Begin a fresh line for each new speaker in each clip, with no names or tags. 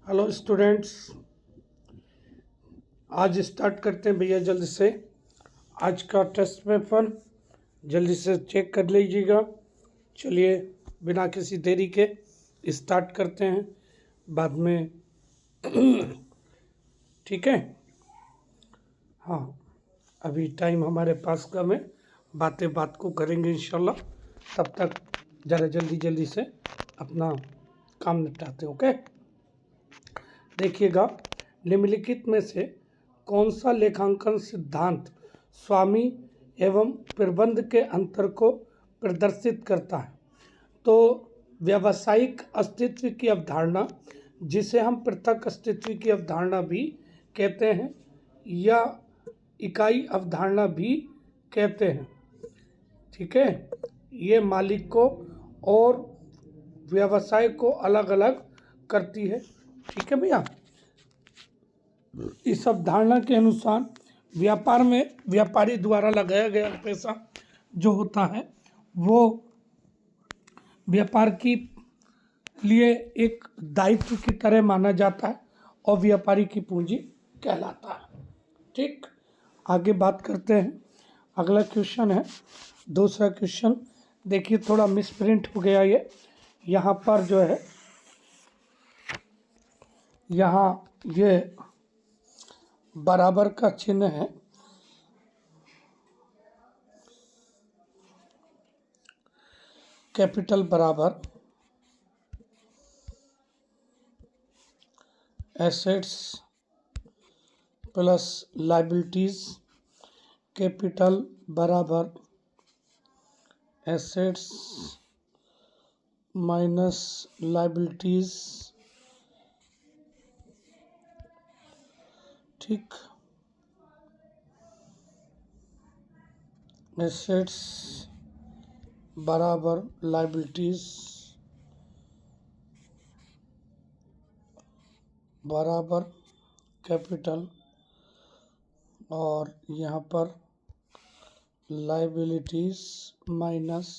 Hello students, आज start करते हैं भैया जल्दी से। आज का टेस्ट पेपर जल्दी से चेक कर लीजिएगा। चलिए बिना किसी देरी के स्टार्ट करते हैं, बाद में ठीक है। हाँ, अभी टाइम हमारे पास कम है, बातें बात को करेंगे इंशाल्लाह। तब तक ज़रा जल्दी से अपना काम निपटाते हैं। ओके, देखिएगा, निम्नलिखित में से कौन सा लेखांकन सिद्धांत स्वामी एवं प्रबंध के अंतर को प्रदर्शित करता है? तो व्यावसायिक अस्तित्व की अवधारणा, जिसे हम पृथक अस्तित्व की अवधारणा भी कहते हैं या इकाई अवधारणा भी कहते हैं, ठीक है। ये मालिक को और व्यवसाय को अलग अलग करती है, ठीक है भैया। इस अवधारणा के अनुसार व्यापार में व्यापारी द्वारा लगाया गया पैसा जो होता है वो व्यापार की लिए एक दायित्व की तरह माना जाता है और व्यापारी की पूंजी कहलाता है, ठीक। आगे बात करते हैं। अगला क्वेश्चन है, दूसरा क्वेश्चन। देखिए, थोड़ा मिसप्रिंट हो गया ये। यहाँ पर जो है, यहाँ ये बराबर का चिन्ह है, कैपिटल बराबर एसेट्स प्लस लायबिलिटीज, कैपिटल बराबर एसेट्स माइनस लायबिलिटीज, ठीक। एसेट्स बराबर लायबिलिटीज बराबर कैपिटल, और यहाँ पर लायबिलिटीज माइनस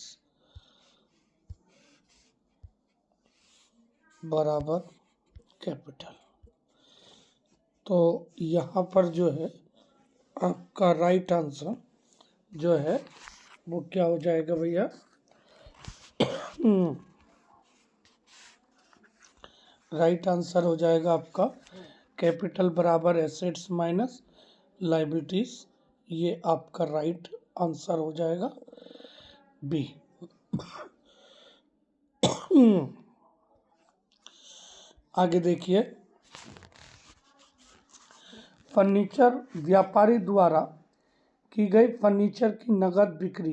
बराबर कैपिटल। तो यहाँ पर जो है आपका राइट आंसर जो है वो क्या हो जाएगा भैया? राइट आंसर हो जाएगा आपका कैपिटल बराबर एसेट्स माइनस लायबिलिटीज। ये आपका राइट आंसर हो जाएगा बी। आगे देखिए, फर्नीचर व्यापारी द्वारा की गई फर्नीचर की नकद बिक्री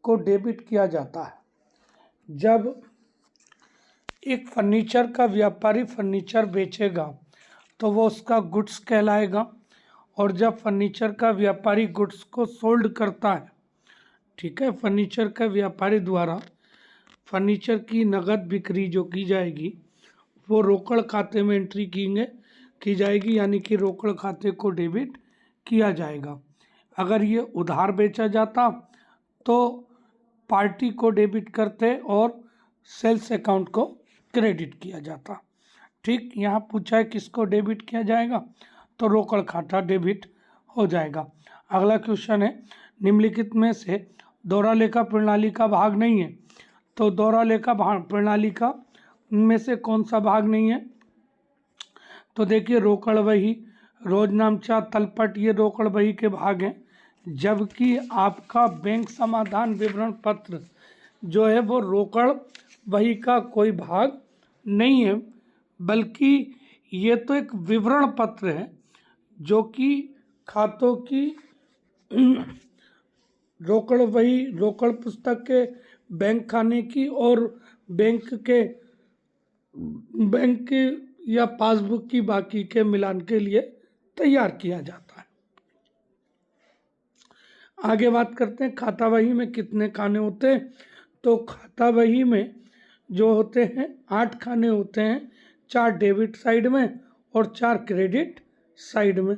को डेबिट किया जाता है। जब एक फर्नीचर का व्यापारी फर्नीचर बेचेगा तो वो उसका गुड्स कहलाएगा, और जब फर्नीचर का व्यापारी गुड्स को सोल्ड करता है, ठीक है, फर्नीचर का व्यापारी द्वारा फर्नीचर की नकद बिक्री जो की जाएगी वो रोकड़ खाते में एंट्री की जाएगी, यानी कि रोकड़ खाते को डेबिट किया जाएगा। अगर ये उधार बेचा जाता तो पार्टी को डेबिट करते और सेल्स अकाउंट को क्रेडिट किया जाता, ठीक। यहाँ पूछा है किसको डेबिट किया जाएगा, तो रोकड़ खाता डेबिट हो जाएगा। अगला क्वेश्चन है, निम्नलिखित में से दोहरा लेखा प्रणाली का भाग नहीं है। तो दोहरा लेखा प्रणाली का में से कौन सा भाग नहीं है? तो देखिए, रोकड़ वही, रोजनामचा, तलपट, ये रोकड़ वही के भाग हैं, जबकि आपका बैंक समाधान विवरण पत्र जो है वो रोकड़ वही का कोई भाग नहीं है, बल्कि ये तो एक विवरण पत्र है जो कि खातों की रोकड़ वही, रोकड़ पुस्तक के बैंक खाने की और बैंक के या पासबुक की बाकी के मिलान के लिए तैयार किया जाता है। आगे बात करते हैं, खाता बही में कितने खाने होते हैं? तो खाता बही में जो होते हैं 8 खाने होते हैं, 4 डेबिट साइड में और 4 क्रेडिट साइड में।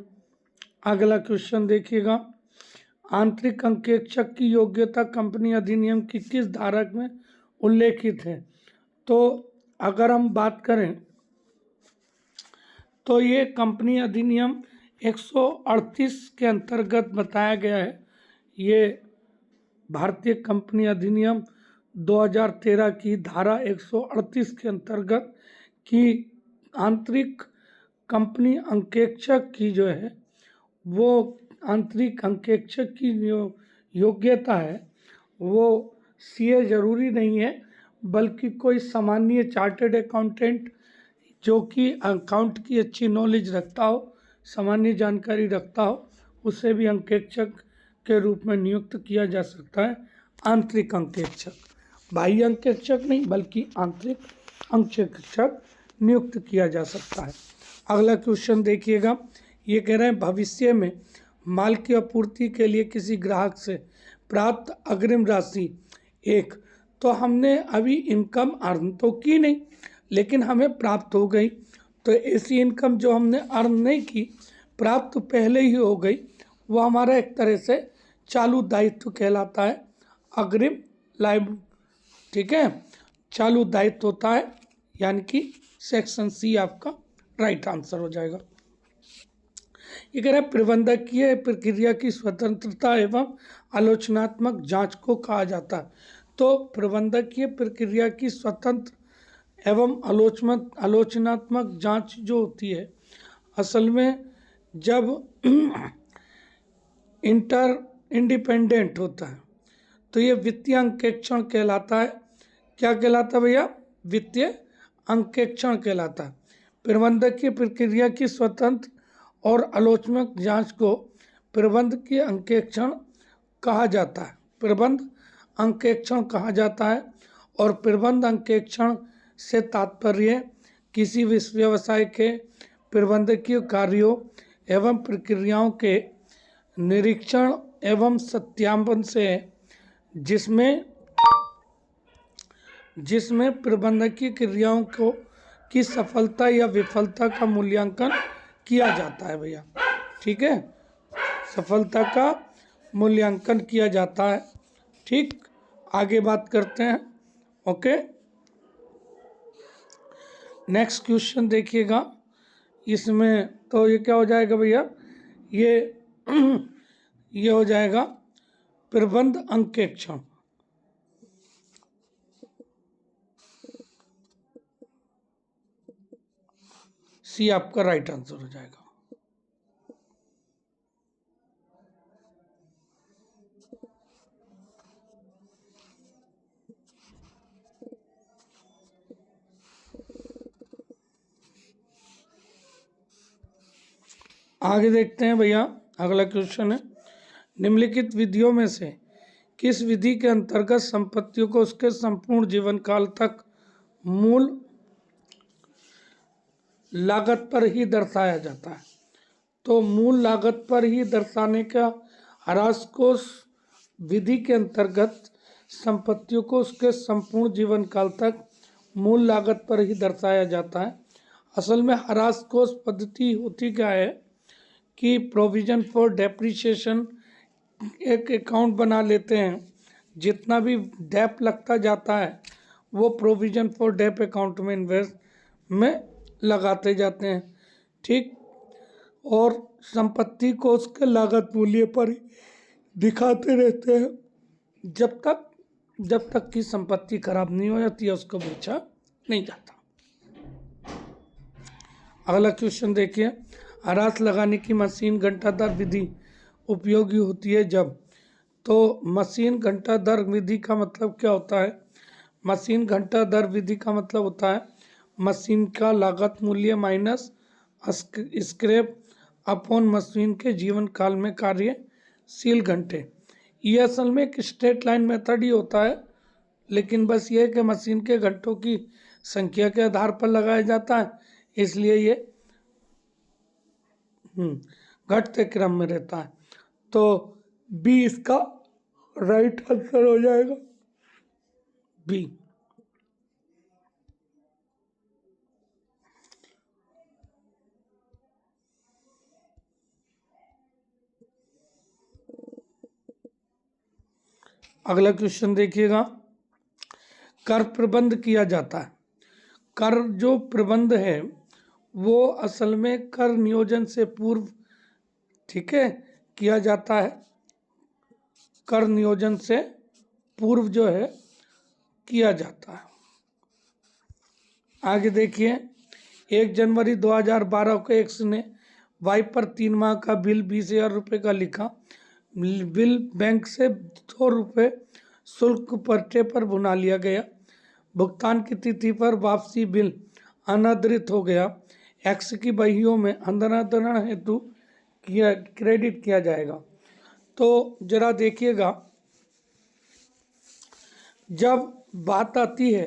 अगला क्वेश्चन देखिएगा, आंतरिक अंकेक्षक की योग्यता कंपनी अधिनियम की किस धारा में उल्लेखित है? तो अगर हम बात करें तो ये कंपनी अधिनियम 138 के अंतर्गत बताया गया है। ये भारतीय कंपनी अधिनियम 2013 की धारा 138 के अंतर्गत की आंतरिक कंपनी अंकेक्षक की जो है वो आंतरिक अंकेक्षक की जो योग्यता है वो सीए जरूरी नहीं है, बल्कि कोई सामान्य चार्टर्ड अकाउंटेंट जो कि अकाउंट की अच्छी नॉलेज रखता हो, सामान्य जानकारी रखता हो, उसे भी अंकेक्षक के रूप में नियुक्त किया जा सकता है। आंतरिक अंकेक्षक, बाह्य अंकेक्षक नहीं बल्कि आंतरिक अंकेक्षक नियुक्त किया जा सकता है। अगला क्वेश्चन देखिएगा, ये कह रहे हैं भविष्य में माल की आपूर्ति के लिए किसी ग्राहक से प्राप्त अग्रिम राशि एक, तो हमने अभी इनकम अर्न तो की नहीं लेकिन हमें प्राप्त हो गई, तो ऐसी इनकम जो हमने अर्न नहीं की, प्राप्त पहले ही हो गई, वो हमारा एक तरह से चालू दायित्व कहलाता है, अग्रिम लाइब, ठीक है, चालू दायित्व होता है, यानी कि सेक्शन सी आपका राइट आंसर हो जाएगा। ये कह रहा है प्रबंधकीय प्रक्रिया की स्वतंत्रता एवं आलोचनात्मक जांच को कहा जाता है। तो प्रबंधकीय प्रक्रिया की स्वतंत्र एवं आलोचनात्मक जांच जो होती है, असल में जब इंडिपेंडेंट होता है तो ये वित्तीय अंकेक्षण कहलाता है। क्या कहलाता है भैया? वित्तीय अंकेक्षण कहलाता है। प्रबंधकीय प्रक्रिया की स्वतंत्र और आलोचनात्मक जांच को प्रबंधकीय अंकेक्षण कहा जाता है, प्रबंध अंकेक्षण कहा जाता है। और प्रबंध अंकेक्षण से तात्पर्य किसी व्यवसाय के प्रबंधकीय कार्यों एवं प्रक्रियाओं के निरीक्षण एवं सत्यापन से है, जिसमें प्रबंधकीय क्रियाओं को की सफलता या विफलता का मूल्यांकन किया जाता है भैया, ठीक है, सफलता का मूल्यांकन किया जाता है। ठीक, आगे बात करते हैं। ओके, नेक्स्ट क्वेश्चन देखिएगा, इसमें तो ये क्या हो जाएगा भैया, ये हो जाएगा प्रबंध अंकेक्षण। सी आपका राइट आंसर हो जाएगा। आगे देखते हैं भैया, अगला क्वेश्चन है, निम्नलिखित विधियों में से किस विधि के अंतर्गत संपत्तियों को उसके संपूर्ण जीवन काल तक मूल लागत पर ही दर्शाया जाता है? तो मूल लागत पर ही दर्शाने का ह्रास कोष विधि के अंतर्गत संपत्तियों को उसके संपूर्ण जीवन काल तक मूल लागत पर ही दर्शाया जाता है। असल में ह्रास कोष पद्धति होती क्या है कि प्रोविजन फॉर डेप्रिसिएशन एक अकाउंट बना लेते हैं, जितना भी डेप लगता जाता है वो प्रोविजन फॉर डेप अकाउंट में इन्वेस्ट में लगाते जाते हैं, ठीक, और संपत्ति को उसके लागत मूल्य पर ही दिखाते रहते हैं जब तक कि संपत्ति खराब नहीं हो जाती है, उसको बेचा नहीं जाता। अगला क्वेश्चन देखिए, ह्रास लगाने की मशीन घंटा दर विधि उपयोगी होती है जब, तो मशीन घंटा दर विधि का मतलब क्या होता है? मशीन घंटा दर विधि का मतलब होता है मशीन का लागत मूल्य माइनस स्क्रैप अपॉन मशीन के जीवन काल में कार्यशील घंटे। ये असल में एक स्ट्रेट लाइन मेथड ही होता है, लेकिन बस ये है कि मशीन के घंटों की संख्या के आधार पर लगाया जाता है, इसलिए ये घटते क्रम में रहता है। तो बी इसका राइट आंसर हो जाएगा, बी। अगला क्वेश्चन देखिएगा, कर प्रबंध किया जाता है। कर जो प्रबंध है वो असल में कर नियोजन से पूर्व, ठीक है, किया जाता है। कर नियोजन से पूर्व जो है किया जाता है। आगे देखिए, 1 जनवरी 2012 को एक्स ने वाई पर 3 माह का बिल 20,000 रुपये का लिखा। बिल बैंक से 2 रुपये शुल्क पर्चे पर भुना लिया गया। भुगतान की तिथि पर वापसी बिल अनादृत हो गया। एक्स की बहियों में अंतरण हेतु क्रेडिट किया जाएगा। तो जरा देखिएगा, जब बात आती है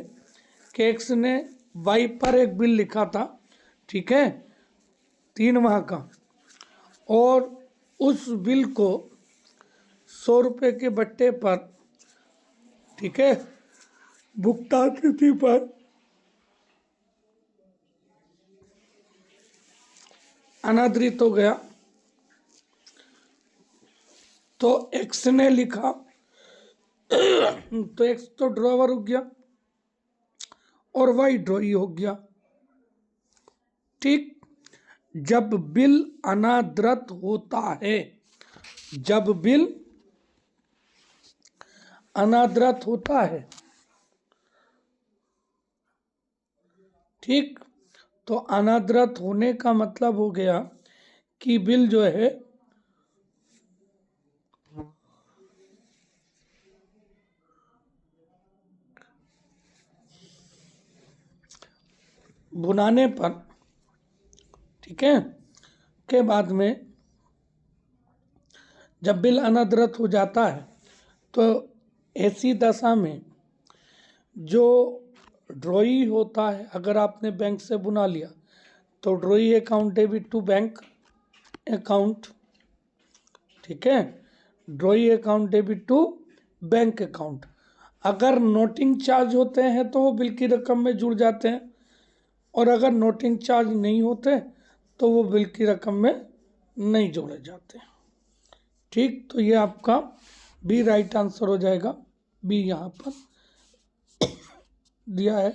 कि एक्स ने वाई पर एक बिल लिखा था, ठीक है, 3 माह का, और उस बिल को 100 रुपये के बट्टे पर, ठीक है, भुगतान तिथि पर अनादृत हो गया, तो एक्स ने लिखा, तो एक्स तो ड्रॉवर हो गया और वाई ड्रॉई हो गया। ठीक, जब बिल अनादृत होता है, जब बिल अनादृत होता है, ठीक, तो अनादृत होने का मतलब हो गया कि बिल जो है भुनाने पर, ठीक है, के बाद में जब बिल अनादृत हो जाता है, तो ऐसी दशा में जो ड्रॉई होता है, अगर आपने बैंक से बुना लिया तो drawee account debit to bank account, ठीक है, drawee account debit to bank account. अगर नोटिंग चार्ज होते हैं तो वो बिल की रकम में जुड़ जाते हैं, और अगर नोटिंग चार्ज नहीं होते तो वो बिल की रकम में नहीं जोड़े जाते। ठीक, तो ये आपका बी राइट आंसर हो जाएगा। बी यहाँ पर दिया है।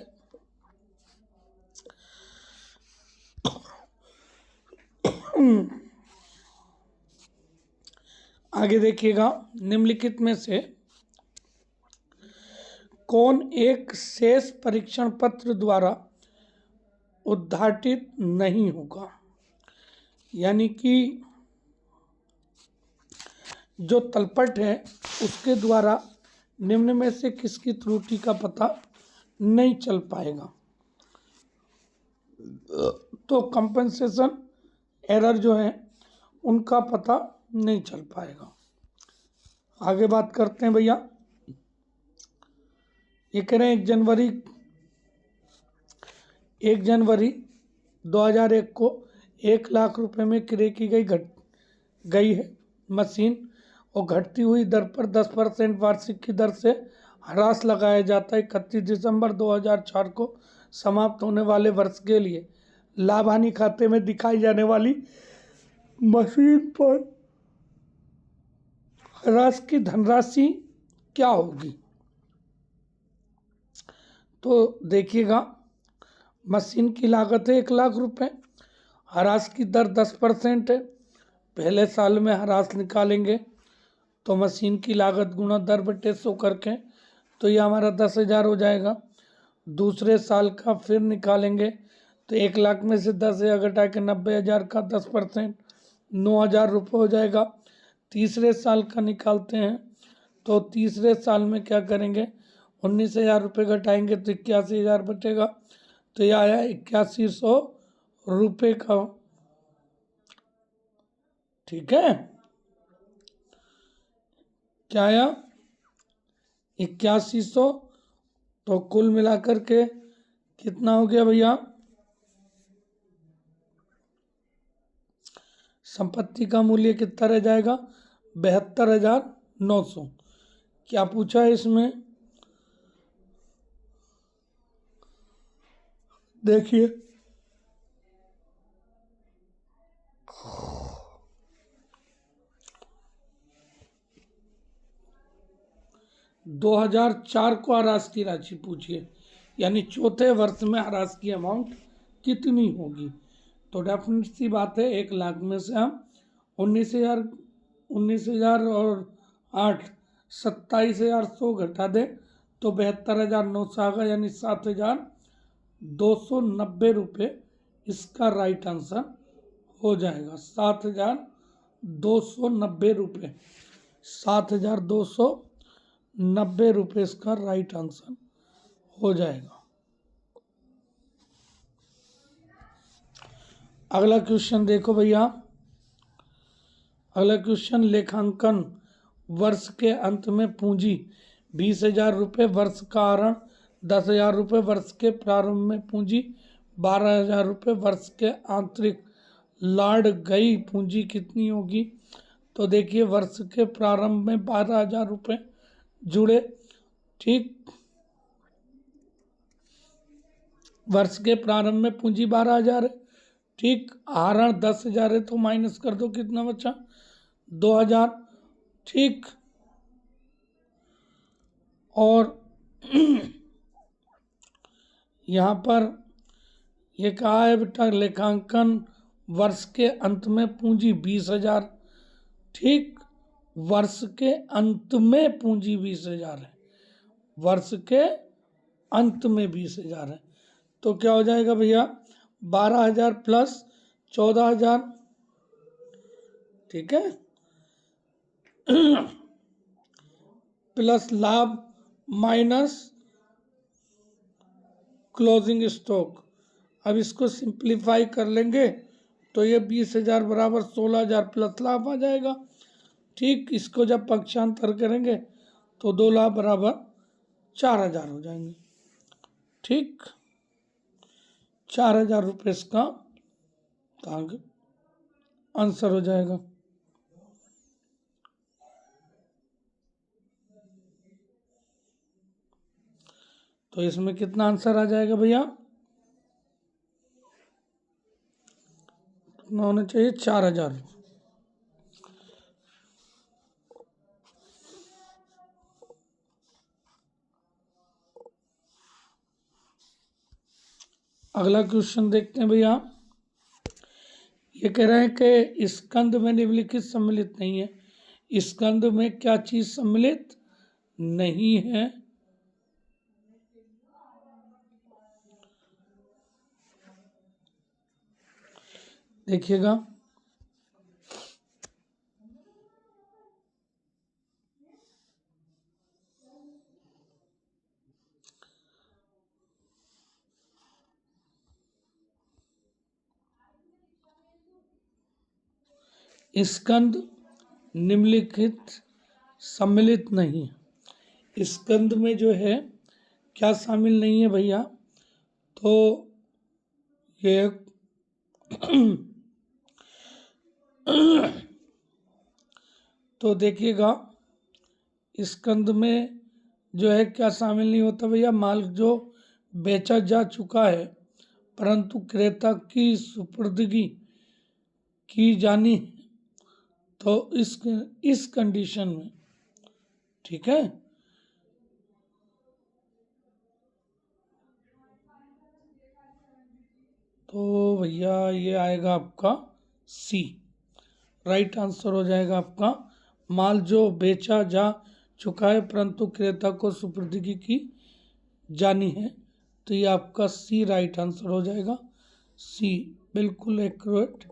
आगे देखिएगा, निम्नलिखित में से कौन एक शेष परीक्षण पत्र द्वारा उद्घाटित नहीं होगा? यानी कि जो तलपट है उसके द्वारा निम्न में से किसकी त्रुटि का पता नहीं चल पाएगा? तो कंपनसेशन एरर जो है उनका पता नहीं चल पाएगा। आगे बात करते हैं भैया, ये कह रहे हैं 1 जनवरी 2001 को 1,00,000 रुपए में क्रय की गई है मशीन, और घटती हुई दर पर 10% वार्षिक की दर से ह्रास लगाया जाता है। 31 दिसंबर 2004 को समाप्त होने वाले वर्ष के लिए लाभ हानि खाते में दिखाई जाने वाली मशीन पर ह्रास की धनराशि क्या होगी? तो देखिएगा, मशीन की लागत है 1,00,000 रुपये, ह्रास की दर 10% है। पहले साल में ह्रास निकालेंगे तो मशीन की लागत गुणा दर बटे 100 करके, तो ये हमारा 10,000 हो जाएगा। दूसरे साल का फिर निकालेंगे तो 1,00,000 में से 10,000 घटा के 90,000 का 10% 9,000 रुपये हो जाएगा। तीसरे साल का निकालते हैं तो तीसरे साल में क्या करेंगे, 19,000 रुपये घटाएंगे तो 81,000 बचेगा, तो यह आया 8100 रुपये का। ठीक है, क्या आया? 8100। तो कुल मिलाकर के कितना हो गया भैया? संपत्ति का मूल्य कितना रह जाएगा? 72,900। क्या पूछा है इसमें? देखिए, 2004 को ह्रास की राशि पूछिए, यानी चौथे वर्ष में ह्रास की अमाउंट कितनी होगी? तो डेफिनेट सी बात है 1 लाख में से हम 19,000 और 8 27,100 घटा दें तो 72,900 आएगा, यानी 7,290 रुपये इसका राइट आंसर हो जाएगा। 7,290 रुपये, 7,290 रुपये इसका राइट आंसर हो जाएगा। अगला क्वेश्चन देखो भैया, अगला क्वेश्चन, लेखांकन वर्ष के अंत में पूंजी 20,000 रुपये, वर्ष का आहरण 10,000 रुपये, वर्ष के प्रारंभ में पूंजी 12,000 रुपये, वर्ष के आंतरिक लाड़ गई पूंजी कितनी होगी? तो देखिए वर्ष के प्रारंभ में 12,000 रुपये जुड़े, ठीक, वर्ष के प्रारंभ में पूंजी 12,000 है, ठीक, आहरण 10,000 है तो माइनस कर दो, कितना बचा? 2,000, ठीक। और यहाँ पर ये कहा है बेटा लेखांकन वर्ष के अंत में पूंजी 20,000, ठीक, वर्ष के अंत में पूंजी 20,000 है, वर्ष के अंत में 20,000 है, तो क्या हो जाएगा भैया? 12,000 प्लस 14,000, ठीक है, प्लस लाभ माइनस क्लोजिंग स्टॉक। अब इसको सिंप्लीफाई कर लेंगे तो ये 20,000 बराबर 16,000 प्लस लाभ आ जाएगा, ठीक। इसको जब पक्षांतर करेंगे तो 2 लाख बराबर 4,000 हो जाएंगे, ठीक, 4,000 रुपये इसका आंसर हो जाएगा। तो इसमें कितना आंसर आ जाएगा भैया? कितना होना चाहिए? 4,000। अगला क्वेश्चन देखते हैं भैया, ये कह रहे हैं कि स्कंद में निम्नलिखित सम्मिलित नहीं है। स्कंद में क्या चीज सम्मिलित नहीं है? देखिएगा, स्कंद निम्नलिखित सम्मिलित नहीं है। स्कंद में जो है क्या शामिल नहीं है भैया? तो ये तो देखिएगा स्कंद में जो है क्या शामिल नहीं होता भैया? माल जो बेचा जा चुका है परंतु क्रेता की सुपुर्दगी की जानी, तो इस कंडीशन में, ठीक है, तो भैया ये आएगा आपका सी, राइट आंसर हो जाएगा आपका। माल जो बेचा जा चुका है परंतु क्रेता को सुपुर्दगी की जानी है, तो ये आपका सी राइट आंसर हो जाएगा। सी बिल्कुल एक्यूरेट।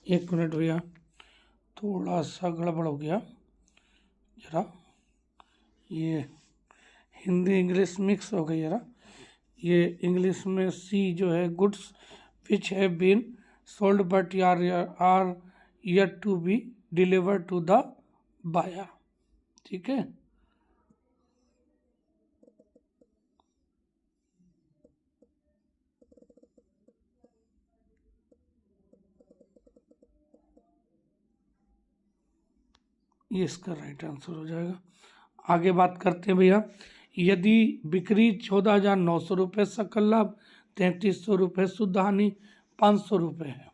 एक मिनट भैया, थोड़ा सा गड़बड़ हो गया जरा, ये हिंदी इंग्लिश मिक्स हो गई जरा। ये इंग्लिश में सी जो है goods which have been sold but are yet to be deliver to the buyer. ठीक है, ये इसका राइट आंसर हो जाएगा। आगे बात करते हैं भैया, यदि बिक्री 14,900 रुपये, सकल लाभ 3,300 रुपये, शुद्ध हानि 500 रुपये है।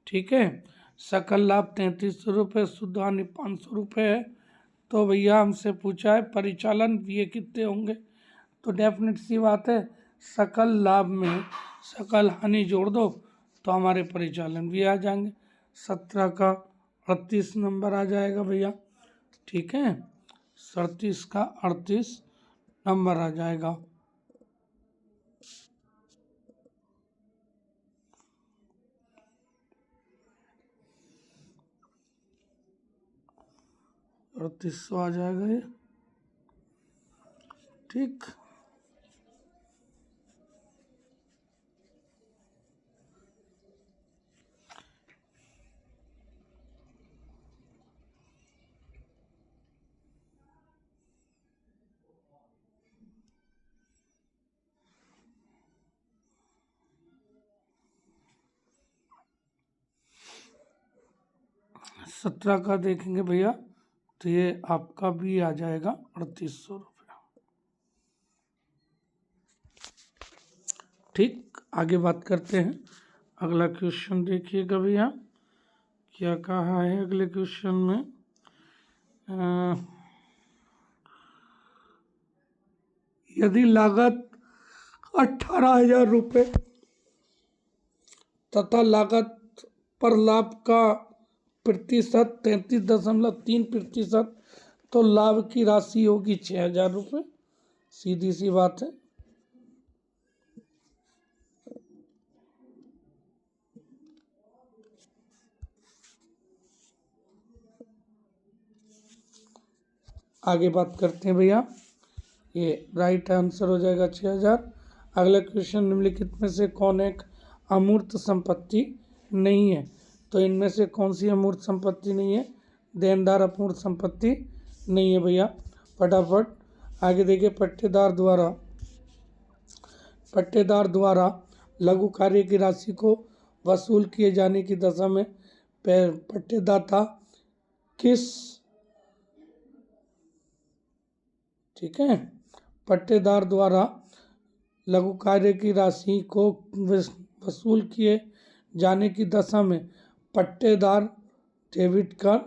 ठीक है, सकल लाभ 3,300 रुपये, शुद्ध हानि 500 रुपये है। तो भैया हमसे पूछा है परिचालन व्यय कितने होंगे, तो डेफिनेट सी बात है, सकल लाभ में सकल हानि जोड़ दो तो हमारे परिचालन व्यय आ जाएंगे। 17 का 38 नंबर आ जाएगा भैया। ठीक है, 37 का 38 नंबर आ जाएगा। और 300 आ जाएगा ये। ठीक, सत्रह का देखेंगे भैया तो ये आपका भी आ जाएगा 3,800 रुपया। ठीक, आगे बात करते हैं। अगला क्वेश्चन देखिएगा भैया, क्या कहा है अगले क्वेश्चन में। यदि लागत 18,000 रुपये तथा लागत पर लाभ का प्रतिशत 33.3%, तो लाभ की राशि होगी 6,000 रुपये। सीधी सी बात है। आगे बात करते हैं भैया, ये राइट आंसर हो जाएगा 6,000। अगला क्वेश्चन, निम्नलिखित में से कौन एक अमूर्त संपत्ति नहीं है, तो इनमें से कौन सी अमूर्त संपत्ति नहीं है। देनदार अमूर्त संपत्ति नहीं है भैया। फटाफट आगे देखिए, पट्टेदार द्वारा लघु कार्य की राशि को वसूल किए जाने की दशा में पट्टेदाता किस, ठीक है, पट्टेदार द्वारा लघु कार्य की राशि को वसूल किए जाने की दशा में पट्टेदार डेबिट कर,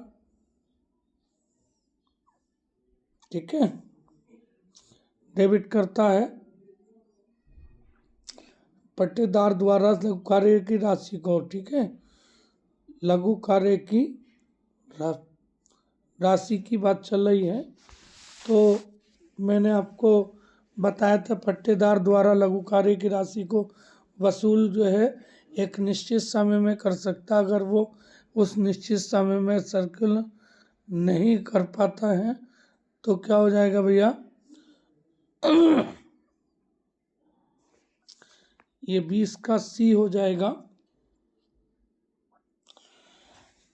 ठीक है, डेबिट करता है। पट्टेदार द्वारा लघु कार्य की राशि को, ठीक है, लघु कार्य की राशि की बात चल रही है, तो मैंने आपको बताया था पट्टेदार द्वारा लघु कार्य की राशि को वसूल जो है एक निश्चित समय में कर सकता, अगर वो उस निश्चित समय में सर्कल नहीं कर पाता है तो क्या हो जाएगा भैया, ये 20 का सी हो जाएगा।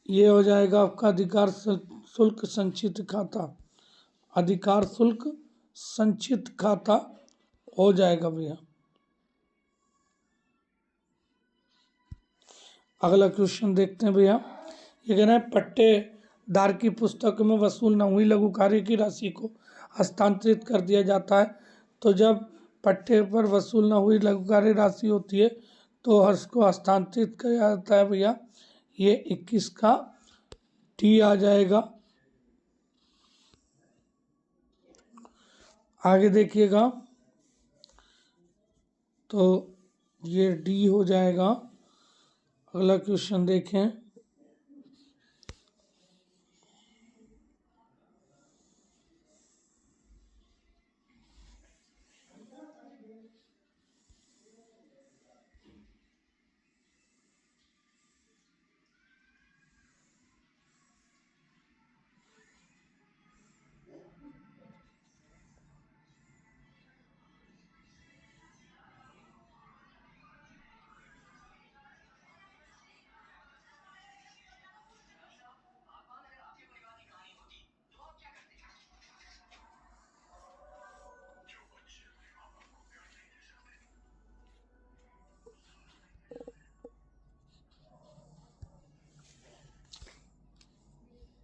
ये हो जाएगा आपका अधिकार शुल्क संचित खाता, अधिकार शुल्क संचित खाता हो जाएगा भैया। अगला क्वेश्चन देखते हैं भैया, ये कहना है पट्टेदार की पुस्तक में वसूल न हुई लघु कार्य की राशि को हस्तांतरित कर दिया जाता है। तो जब पट्टे पर वसूल न हुई लघु कार्य राशि होती है तो उसको हस्तांतरित किया जाता है भैया। ये 21 का डी आ जाएगा। आगे देखिएगा तो ये डी हो जाएगा। अगला क्वेश्चन देखें,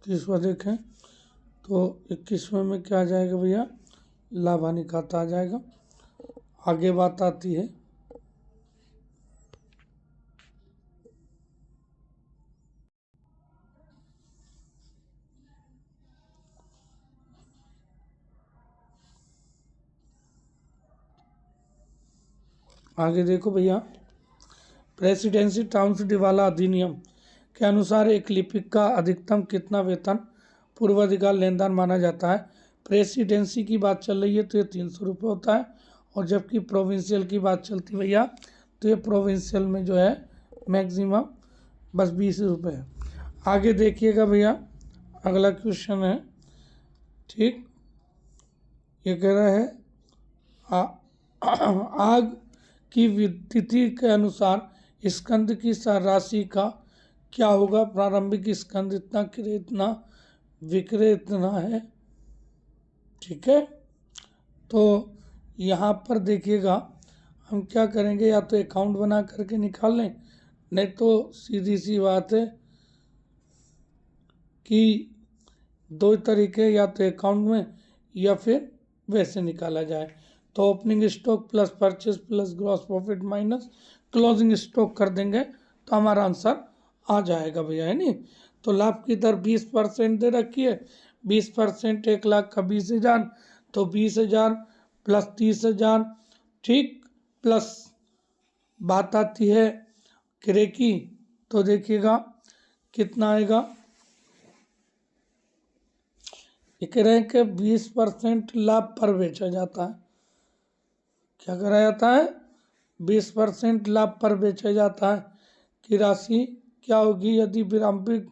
21वां देखें तो 21वें में क्या आ जाएगा भैया, लाभ हानि खाता आ जाएगा। आगे बात आती है आगे देखो भैया, प्रेसिडेंसी टाउन्स दिवाला अधिनियम के अनुसार एक लिपिक का अधिकतम कितना वेतन पूर्वाधिकार लेनदार माना जाता है। प्रेसिडेंसी की बात चल रही है तो ये 300 रुपये होता है, और जबकि प्रोविंशियल की बात चलती भैया तो ये प्रोविंशियल में जो है मैक्सिमम बस 20 रुपये है। आगे देखिएगा भैया, अगला क्वेश्चन है, ठीक, ये कह रहा है आग की तिथि के अनुसार स्कंद की राशि का क्या होगा। प्रारंभिक स्कंद इतना, क्रय इतना, विक्रय इतना है, ठीक है। तो यहाँ पर देखिएगा हम क्या करेंगे, या तो अकाउंट बना करके निकाल लें, नहीं तो सीधी सी बात है कि दो तरीके, या तो अकाउंट में या फिर वैसे निकाला जाए। तो opening stock plus purchase plus gross profit minus closing stock कर देंगे तो हमारा आंसर आ जाएगा भैया, है नहीं। तो लाभ की दर 20% दे रखी है, 20% 1 लाख का 20,000, तो 20,000 प्लस 30,000, ठीक, प्लस बात आती है क्रय की, तो देखिएगा कितना आएगा। ये कह रहे हैं कि 20% लाभ पर बेचा जाता है। क्या करा जाता है, 20% लाभ पर बेचा जाता है की राशि क्या होगी यदि प्रारंभिक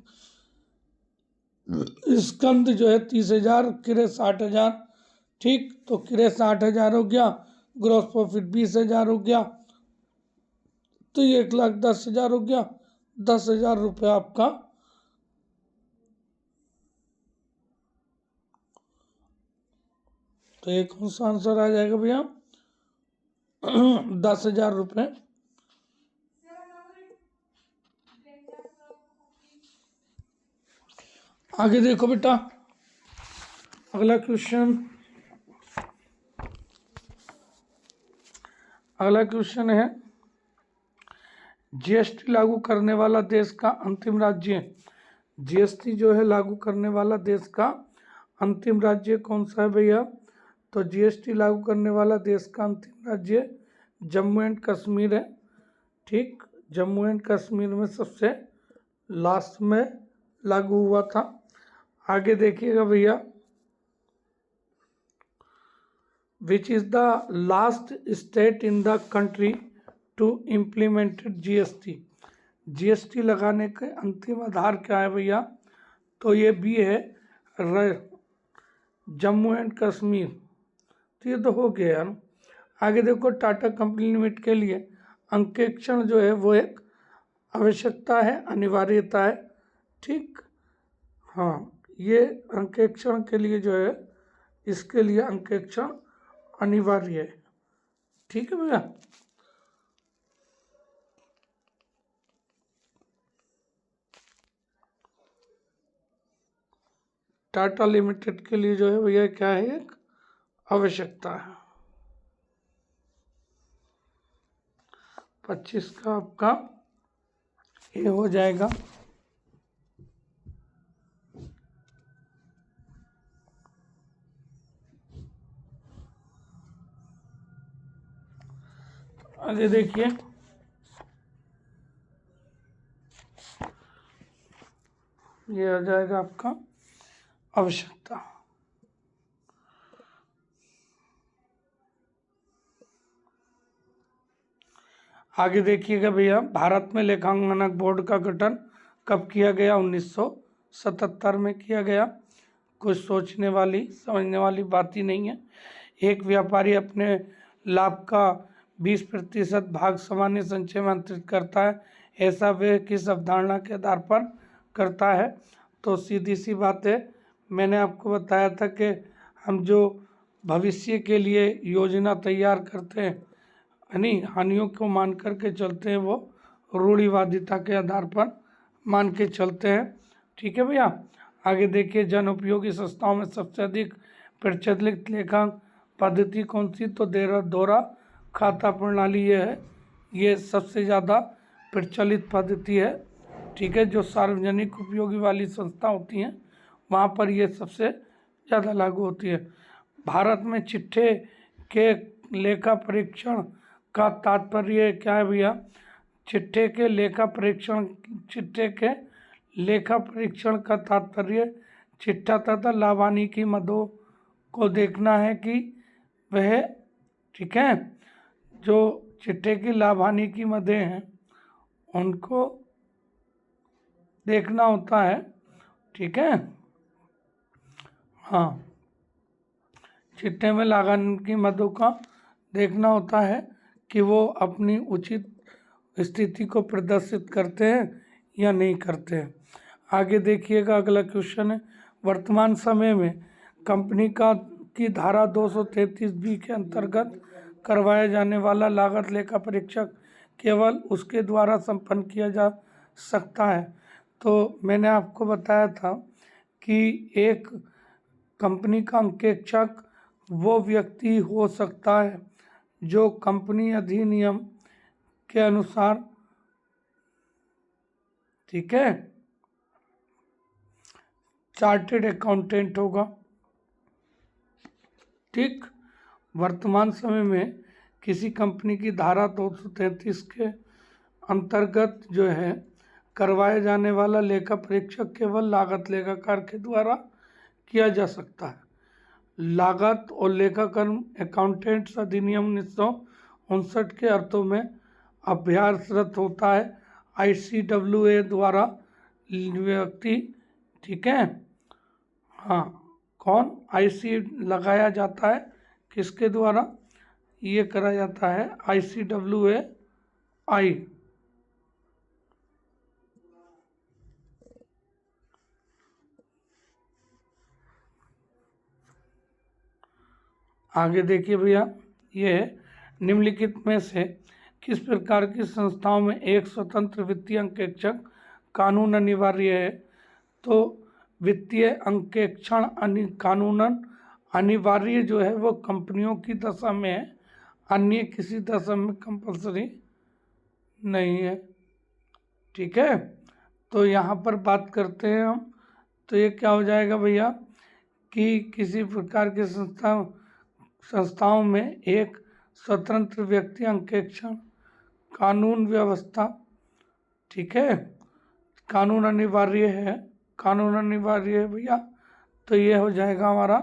स्कंद जो है 30,000, क्रय 60,000, ठीक, तो क्रय 60,000 हो गया, ग्रॉस प्रॉफिट 20,000 हो गया, तो ये 1,10,000 हो गया, 10,000 रुपये आपका तो ये कौन सा आंसर आ जाएगा भैया 10,000 रुपये। आगे देखो बेटा, अगला क्वेश्चन है, जीएसटी लागू करने वाला देश का अंतिम राज्य, जीएसटी जो है लागू करने वाला देश का अंतिम राज्य कौन सा है भैया। तो जीएसटी लागू करने वाला देश का अंतिम राज्य जम्मू एंड कश्मीर है, ठीक, जम्मू एंड कश्मीर में सबसे लास्ट में लागू हुआ था। आगे देखिएगा भैया, which is the last state in the country to implemented GST, GST लगाने के अंतिम आधार क्या है भैया, तो ये भी है जम्मू एंड कश्मीर, तो ये तो हो गया यार। आगे देखो, टाटा कंपनी लिमिटेड के लिए अंकेक्षण जो है वो एक आवश्यकता है, अनिवार्यता है, ठीक, हाँ, ये अंकेक्षण के लिए जो है, इसके लिए अंकेक्षण अनिवार्य है, ठीक है भैया। टाटा लिमिटेड के लिए जो है भैया क्या है, एक आवश्यकता है। 25 का आपका ये हो जाएगा। आगे देखिए, ये आ जाएगा आपका आवश्यकता। आगे देखिएगा भैया, भारत में लेखांकन बोर्ड का गठन कब किया गया, 1977 में किया गया। कुछ सोचने वाली समझने वाली बात ही नहीं है। एक व्यापारी अपने लाभ का 20% भाग सामान्य संचय में अंतरित करता है, ऐसा वे किस अवधारणा के आधार पर करता है। तो सीधी सी बात है, मैंने आपको बताया था कि हम जो भविष्य के लिए योजना तैयार करते हैं, यानी हानियों को मान कर के चलते हैं, वो रूढ़िवादिता के आधार पर मान के चलते हैं, ठीक है भैया। आगे देखिए, जन उपयोगी संस्थाओं में सबसे अधिक प्रचलित लेखा पद्धति कौन सी? तो दोहरा खाता प्रणाली ये है, ये सबसे ज़्यादा प्रचलित पद्धति है। ठीक है, जो सार्वजनिक उपयोगी वाली संस्था होती हैं वहाँ पर ये सबसे ज़्यादा लागू होती है। भारत में चिट्ठे के लेखा परीक्षण का तात्पर्य क्या है भैया? चिट्ठे के लेखा परीक्षण का तात्पर्य चिट्ठा तथा लाभानी की मदों को देखना है कि वह, ठीक है, जो चिट्ठे की लाभानी की मदें हैं उनको देखना होता है। ठीक है, हाँ, चिट्ठे में लाभानी की मदों का देखना होता है कि वो अपनी उचित स्थिति को प्रदर्शित करते हैं या नहीं करते हैं। आगे देखिएगा, अगला क्वेश्चन है, वर्तमान समय में कंपनी की धारा 233B के अंतर्गत करवाया जाने वाला लागत लेखा परीक्षक केवल उसके द्वारा संपन्न किया जा सकता है। तो मैंने आपको बताया था कि एक कंपनी का अंकेक्षक वो व्यक्ति हो सकता है जो कंपनी अधिनियम के अनुसार, ठीक है, चार्टेड अकाउंटेंट होगा। ठीक, वर्तमान समय में किसी कंपनी की धारा 233 के अंतर्गत जो है करवाए जाने वाला लेखा परीक्षक केवल लागत लेखाकार के द्वारा किया जा सकता है। लागत और लेखाकरण अकाउंटेंट्स अधिनियम 1959 के अर्थों में अभ्यासरत होता है ICWA द्वारा व्यक्ति, ठीक है, हाँ, कौन? IC लगाया जाता है, किसके द्वारा ये करा जाता है? ICWA। आगे देखिए भैया, ये निम्नलिखित में से किस प्रकार की संस्थाओं में एक स्वतंत्र वित्तीय अंकेक्षक कानून अनिवार्य है? तो वित्तीय अंकेक्षण कानूनन अनिवार्य जो है वो कंपनियों की दशा में है, अन्य किसी दशा में कंपलसरी नहीं है। ठीक है, तो यहाँ पर बात करते हैं हम, तो ये क्या हो जाएगा भैया कि किसी प्रकार के संस्थाओं में एक स्वतंत्र व्यक्ति अंकेक्षण कानून व्यवस्था, ठीक है, कानून अनिवार्य है भैया। तो ये हो जाएगा हमारा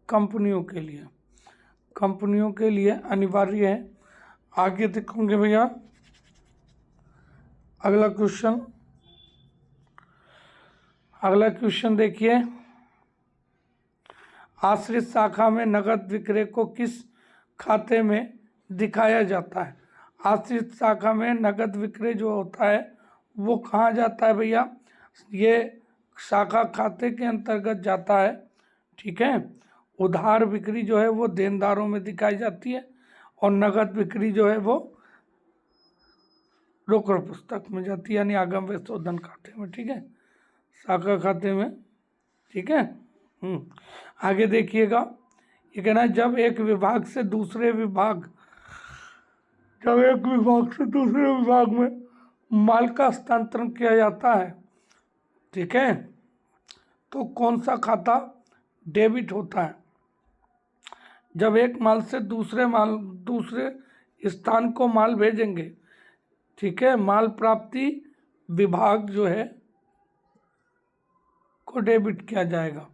कंपनियों के लिए अनिवार्य है। आगे देखोगे भैया, अगला क्वेश्चन देखिए, आश्रित शाखा में नकद विक्रय को किस खाते में दिखाया जाता है? आश्रित शाखा में नकद विक्रय जो होता है वो कहाँ जाता है भैया? ये शाखा खाते के अंतर्गत जाता है। ठीक है, उधार बिक्री जो है वो देनदारों में दिखाई जाती है और नकद बिक्री जो है वो रोकड़ पुस्तक में जाती है, यानी आगम व शोधन खाते में। ठीक है, शाखा खाते में। ठीक है, आगे देखिएगा, ये कहना है जब एक विभाग से दूसरे विभाग में माल का हस्तांतरण किया जाता है, ठीक है, तो कौन सा खाता डेबिट होता है? जब एक माल से दूसरे स्थान को माल भेजेंगे, ठीक है, माल प्राप्ति विभाग जो है को डेबिट किया जाएगा।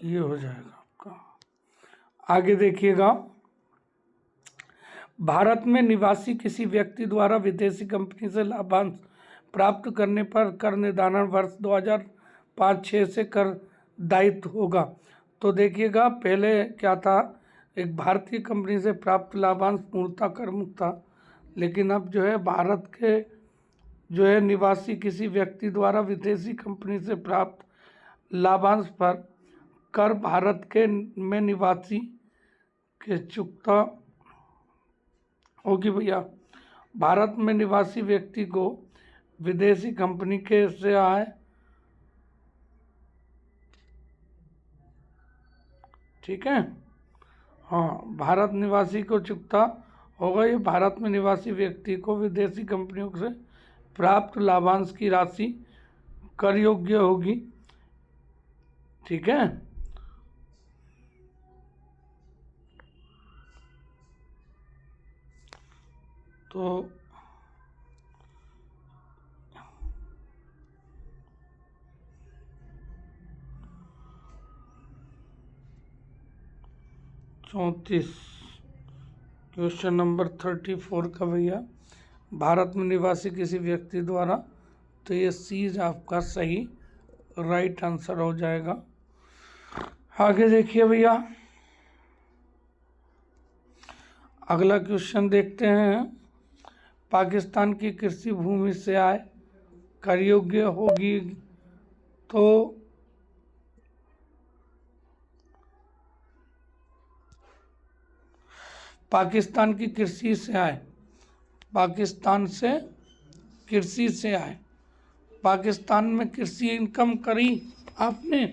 ये हो जाएगा आपका। आगे देखिएगा, भारत में निवासी किसी व्यक्ति द्वारा विदेशी कंपनी से लाभांश प्राप्त करने पर कर निर्धारण वर्ष 2005-6 से कर दायित्व होगा। तो देखिएगा, पहले क्या था, एक भारतीय कंपनी से प्राप्त लाभांश पूर्णतः कर मुक्त था, लेकिन अब जो है भारत के जो है निवासी किसी व्यक्ति द्वारा विदेशी कंपनी से प्राप्त लाभांश पर कर भारत के में निवासी के चुकता होगी भैया। भारत में निवासी व्यक्ति को विदेशी कंपनी के से आय, ठीक है, हाँ, भारत निवासी को चुकता होगा। ये भारत में निवासी व्यक्ति को विदेशी कंपनियों से प्राप्त लाभांश की राशि कर योग्य होगी, ठीक है। तो क्वेश्चन नंबर 34 का भैया, भारत में निवासी किसी व्यक्ति द्वारा, तो ये सी आपका सही राइट आंसर हो जाएगा। आगे देखिए भैया, अगला क्वेश्चन देखते हैं। पाकिस्तान की कृषि भूमि से आय कर योग्य होगी, तो पाकिस्तान की कृषि से आय, पाकिस्तान से कृषि से आय, पाकिस्तान में कृषि इनकम करी आपने,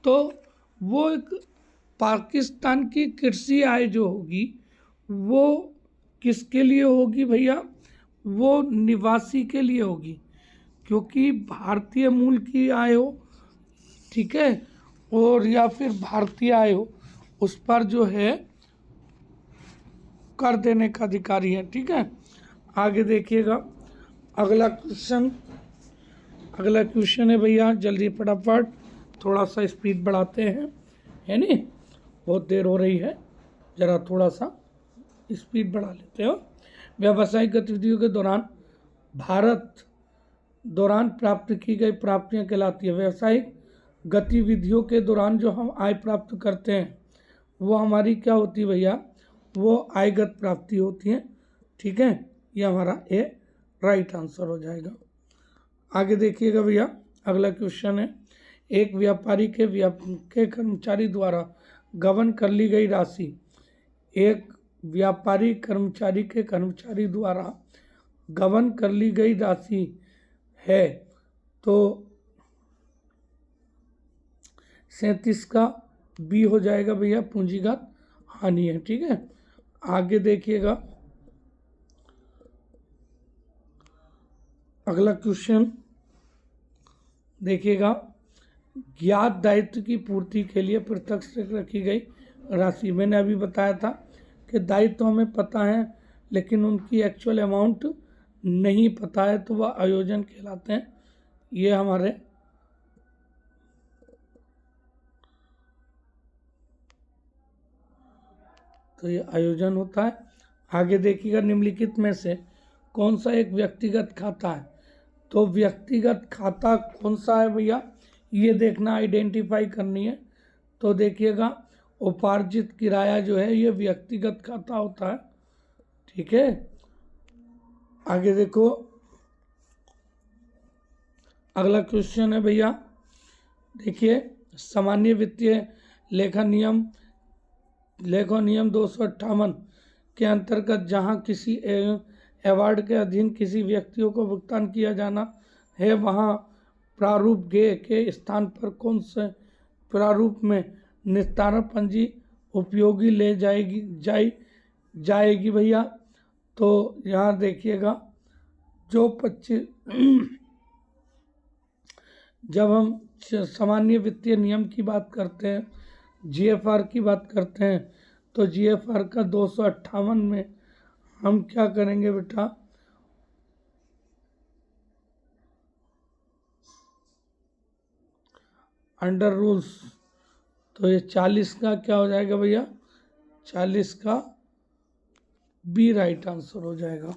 तो वो एक पाकिस्तान की कृषि आय जो होगी वो किसके लिए होगी भैया, वो निवासी के लिए होगी, क्योंकि भारतीय मूल की आय हो, ठीक है, और या फिर भारतीय आय हो, उस पर जो है कर देने का अधिकारी है, ठीक है। आगे देखिएगा, अगला क्वेश्चन है भैया, जल्दी फटाफट, थोड़ा सा स्पीड बढ़ाते हैं, है नी, बहुत देर हो रही है, जरा थोड़ा सा स्पीड बढ़ा लेते हो। व्यावसायिक गतिविधियों के दौरान प्राप्त की गई प्राप्तियां कहलाती है। व्यावसायिक गतिविधियों के दौरान जो हम आय प्राप्त करते हैं वो हमारी क्या होती है भैया, वो आयगत प्राप्ति होती है, ठीक है। ये हमारा ए राइट आंसर हो जाएगा। आगे देखिएगा भैया, अगला क्वेश्चन है, एक व्यापारी के कर्मचारी द्वारा गबन कर ली गई राशि, एक व्यापारी कर्मचारी द्वारा गबन कर ली गई राशि है, तो 37 का बी हो जाएगा भैया, पूंजीगत हानि है, ठीक है। आगे देखिएगा, अगला क्वेश्चन देखिएगा, ज्ञात दायित्व की पूर्ति के लिए प्रत्यक्ष रखी गई राशि, मैंने अभी बताया था कि दायित्व हमें पता है लेकिन उनकी एक्चुअल अमाउंट नहीं पता है, तो वह आयोजन कहलाते हैं। ये हमारे तो ये आयोजन होता है। आगे देखिएगा, निम्नलिखित में से कौन सा एक व्यक्तिगत खाता है, तो व्यक्तिगत खाता कौन सा है भैया, ये देखना, आइडेंटिफाई करनी है। तो देखिएगा, उपार्जित किराया जो है ये व्यक्तिगत खाता होता है, ठीक है। आगे देखो, अगला क्वेश्चन है भैया, देखिए, सामान्य वित्तीय लेखा नियम 258 के अंतर्गत जहां किसी अवार्ड के अधीन किसी व्यक्तियों को भुगतान किया जाना है, वहां प्रारूप गे के स्थान पर कौन से प्रारूप में निस्तारण पंजी उपयोगी ले जाएगी भैया। तो यहाँ देखिएगा, जो 25 जब हम सामान्य वित्तीय नियम की बात करते हैं, जीएफआर की बात करते हैं, तो जीएफआर का 258 में हम क्या करेंगे बेटा, अंडर रूल्स, तो ये 40 का क्या हो जाएगा भैया, 40 का बी राइट आंसर हो जाएगा।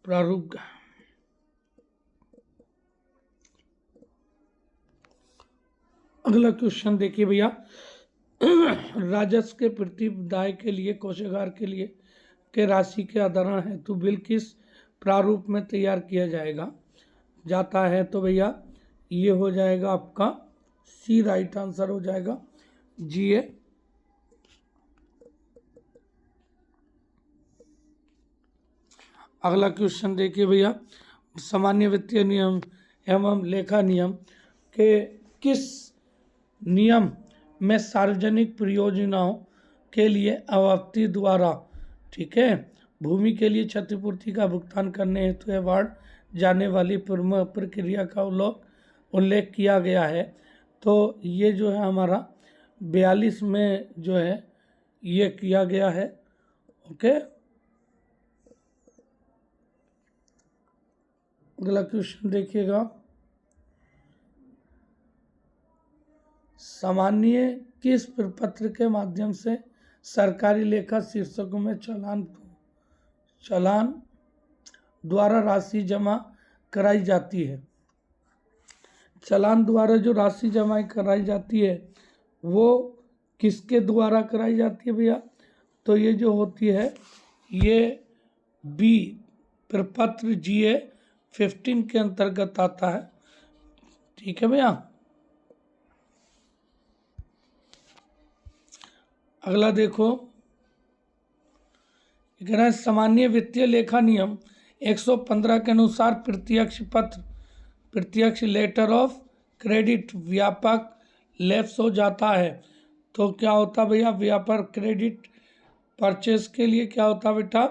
प्रारूप अगला क्वेश्चन देखिए भैया, राजस्व के प्रतिदाय के लिए कोषागार के लिए के राशि के आधारण हेतु बिल किस प्रारूप में तैयार किया जाता है, तो भैया ये हो जाएगा आपका सी राइट आंसर हो जाएगा, जीए। अगला क्वेश्चन देखिए भैया, सामान्य वित्तीय नियम एवं लेखा नियम के किस नियम में सार्वजनिक परियोजनाओं के लिए अव्यक्ति द्वारा, ठीक है, भूमि के लिए क्षतिपूर्ति का भुगतान करने हेतु अवार्ड जाने वाली प्रक्रिया का उल्लेख किया गया है। तो ये जो है हमारा 42 में जो है ये किया गया है। ओके, अगला क्वेश्चन देखिएगा, सामान्य किस प्रपत्र के माध्यम से सरकारी लेखा शीर्षकों में चालान द्वारा राशि जमा कराई जाती है। चालान द्वारा जो राशि जमा कराई जाती है वो किसके द्वारा कराई जाती है भैया, तो ये जो होती है ये बी प्रपत्र GA 15 के अंतर्गत आता है। ठीक है भैया, अगला देखो, सामान्य वित्तीय लेखा नियम 115 के अनुसार प्रत्यक्ष लेटर ऑफ क्रेडिट व्यापक लैप्स हो जाता है। तो क्या होता भैया, व्यापार क्रेडिट परचेस के लिए क्या होता बेटा,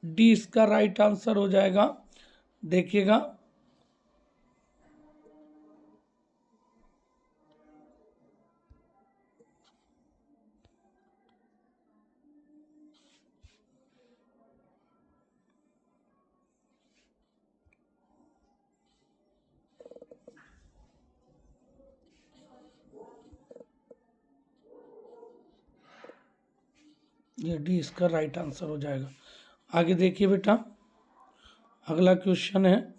डी इसका राइट आंसर हो जाएगा। देखिएगा, ये डी इसका राइट आंसर हो जाएगा। आगे देखिए बेटा, अगला क्वेश्चन है,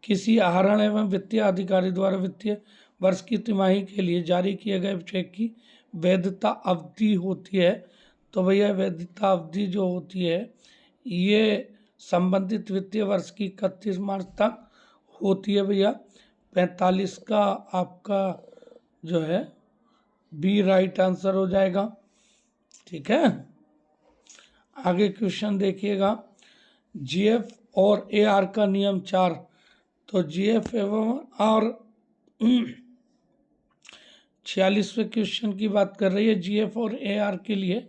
किसी आहरण एवं वित्तीय अधिकारी द्वारा वित्तीय वर्ष की तिमाही के लिए जारी किए गए चेक की वैधता अवधि होती है। तो भैया वैधता अवधि जो होती है ये संबंधित वित्तीय वर्ष की 31 मार्च तक होती है भैया। 45 का आपका जो है बी राइट आंसर हो जाएगा। ठीक है, आगे क्वेश्चन देखिएगा, GF और AR का नियम 4। तो GF एवं आर 46वें क्वेश्चन की बात कर रही है। GF और AR के लिए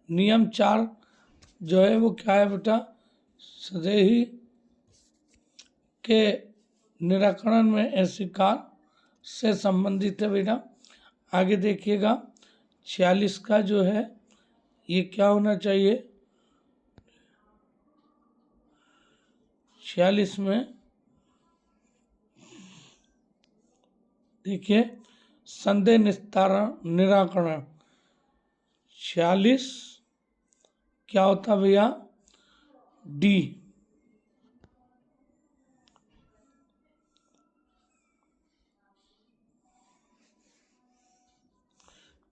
नियम 4 जो है वो क्या है बेटा, सदेही के निराकरण में अस्वीकार से संबंधित है बेटा। आगे देखिएगा, 46 का जो है ये क्या होना चाहिए, 46 में देखिए संदेह निराकरण 46 क्या होता भैया, डी।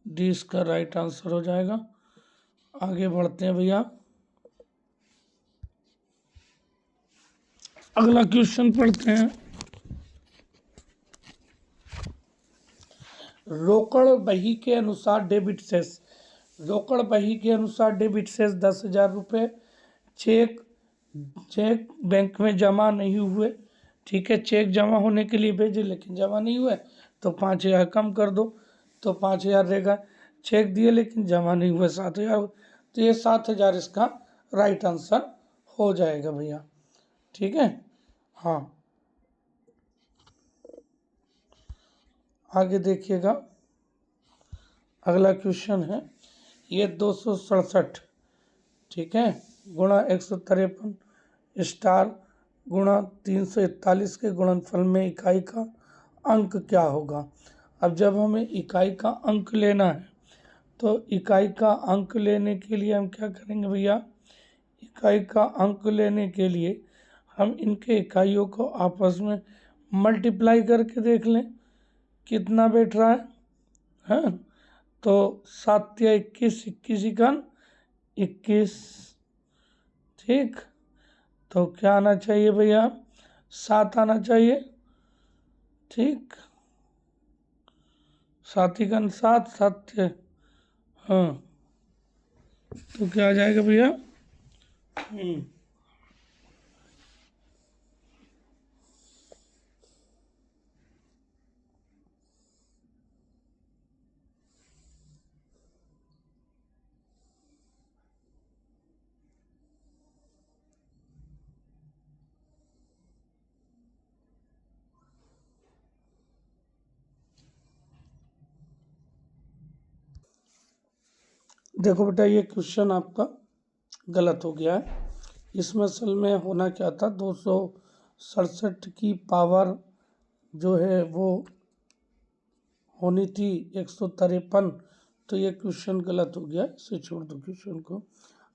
डी इसका राइट आंसर हो जाएगा। आगे बढ़ते हैं भैया, अगला क्वेश्चन पढ़ते हैं, रोकड़ बही के अनुसार डेबिट शेष। रोकड़ बही के अनुसार डेबिट शेष 10,000 रुपये। चेक बैंक में जमा नहीं हुए, ठीक है, चेक जमा होने के लिए भेजे लेकिन जमा नहीं हुए तो 5,000 कम कर दो, तो 5,000 रहेगा। चेक दिए लेकिन जमा नहीं हुए 7,000, तो ये 7,000 इसका राइट आंसर हो जाएगा भैया। ठीक है, हाँ, आगे देखिएगा, अगला क्वेश्चन है ये 267, ठीक है, गुणा 153 स्टार गुणा 341 के गुणनफल में इकाई का अंक क्या होगा। अब जब हमें इकाई का अंक लेना है तो इकाई का अंक लेने के लिए हम क्या करेंगे भैया, इकाई का अंक लेने के लिए हम इनके इकाइयों को आपस में मल्टीप्लाई करके देख लें कितना बैठ रहा है। हाँ, तो 7 या 21, 21 इकान 21, ठीक। तो क्या आना चाहिए भैया, 7 आना चाहिए, ठीक। 7 इकान 7, 7, हाँ, तो क्या आ जाएगा भैया। देखो बेटा, ये क्वेश्चन आपका गलत हो गया है। इसमें असल में होना क्या था, 267 की पावर जो है वो होनी थी 153, तो ये क्वेश्चन गलत हो गया, इसे छोड़ दो क्वेश्चन को।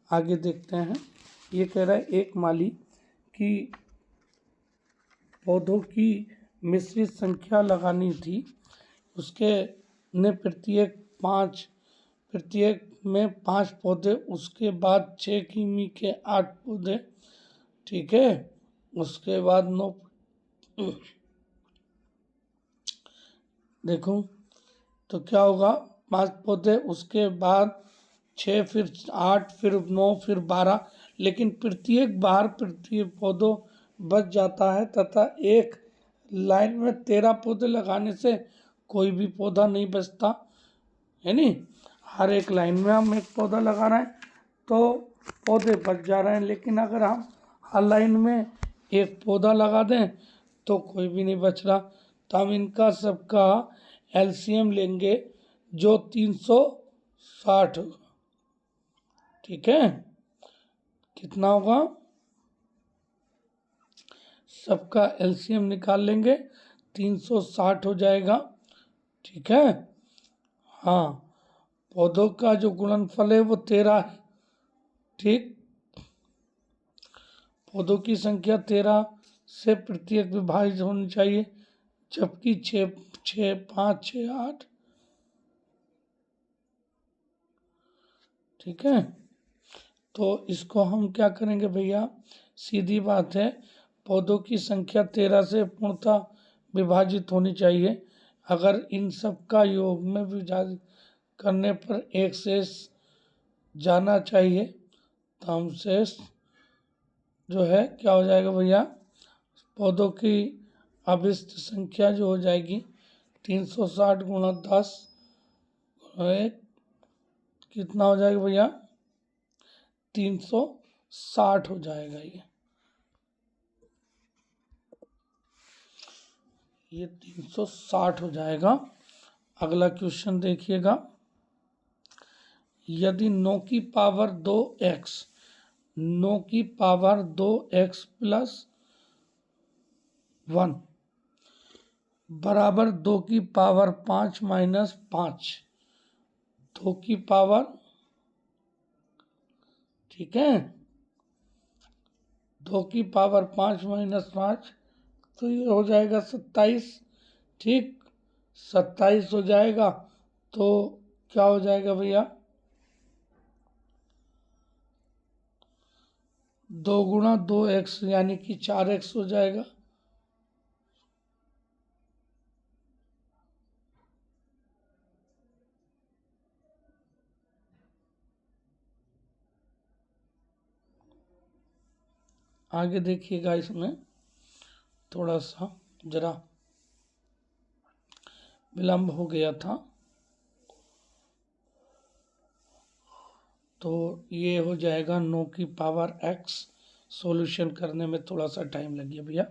आगे देखते हैं। ये कह रहा है एक माली की पौधों की मिश्रित संख्या लगानी थी, उसके ने प्रत्येक में 5 पौधे, उसके बाद 6 किमी के 8 पौधे, ठीक है, उसके बाद 9, देखो तो क्या होगा, 5 पौधे, उसके बाद 6, फिर 8, फिर 9, फिर 12, लेकिन प्रत्येक बार प्रत्येक पौधों बच जाता है तथा एक लाइन में 13 पौधे लगाने से कोई भी पौधा नहीं बचता, है नी। हर एक लाइन में हम एक पौधा लगा रहे हैं तो पौधे बच जा रहे हैं, लेकिन अगर हम हर लाइन में एक पौधा लगा दें तो कोई भी नहीं बच रहा। तो हम इनका सबका एलसीएम लेंगे जो 360 होगा, ठीक है। कितना होगा, सबका एलसीएम निकाल लेंगे, 360 हो जाएगा, ठीक है। हाँ, पौधों का जो गुणनफल है वो 13 है, ठीक। पौधों की संख्या 13 से प्रत्येक विभाजित होनी चाहिए, जबकि 6, 6, 5, 6, 8, ठीक है। तो इसको हम क्या करेंगे भैया, सीधी बात है, पौधों की संख्या 13 से पूर्णतः विभाजित होनी चाहिए। अगर इन सब का योग में विभाजित करने पर एक शेष जाना चाहिए, तो हम शेष जो है क्या हो जाएगा भैया, पौधों की अभिष्ट संख्या जो हो जाएगी 360 गुणा 10 1, कितना हो जाएगा भैया, 360 हो जाएगा। ये 360 हो जाएगा। अगला क्वेश्चन देखिएगा, यदि 9 की पावर 2x, 9 की पावर 2x प्लस 1 बराबर 2 की पावर 5 माइनस 5, 2 की पावर, ठीक है, 2 की पावर 5 माइनस 5, तो ये हो जाएगा 27, ठीक, 27 हो जाएगा। तो क्या हो जाएगा भैया, 2 गुणा 2x यानी कि 4x हो जाएगा। आगे देखिएगा, इसमें थोड़ा सा जरा विलंब हो गया था, तो ये हो जाएगा 9 की पावर x, सॉल्यूशन करने में थोड़ा सा टाइम लग गया भैया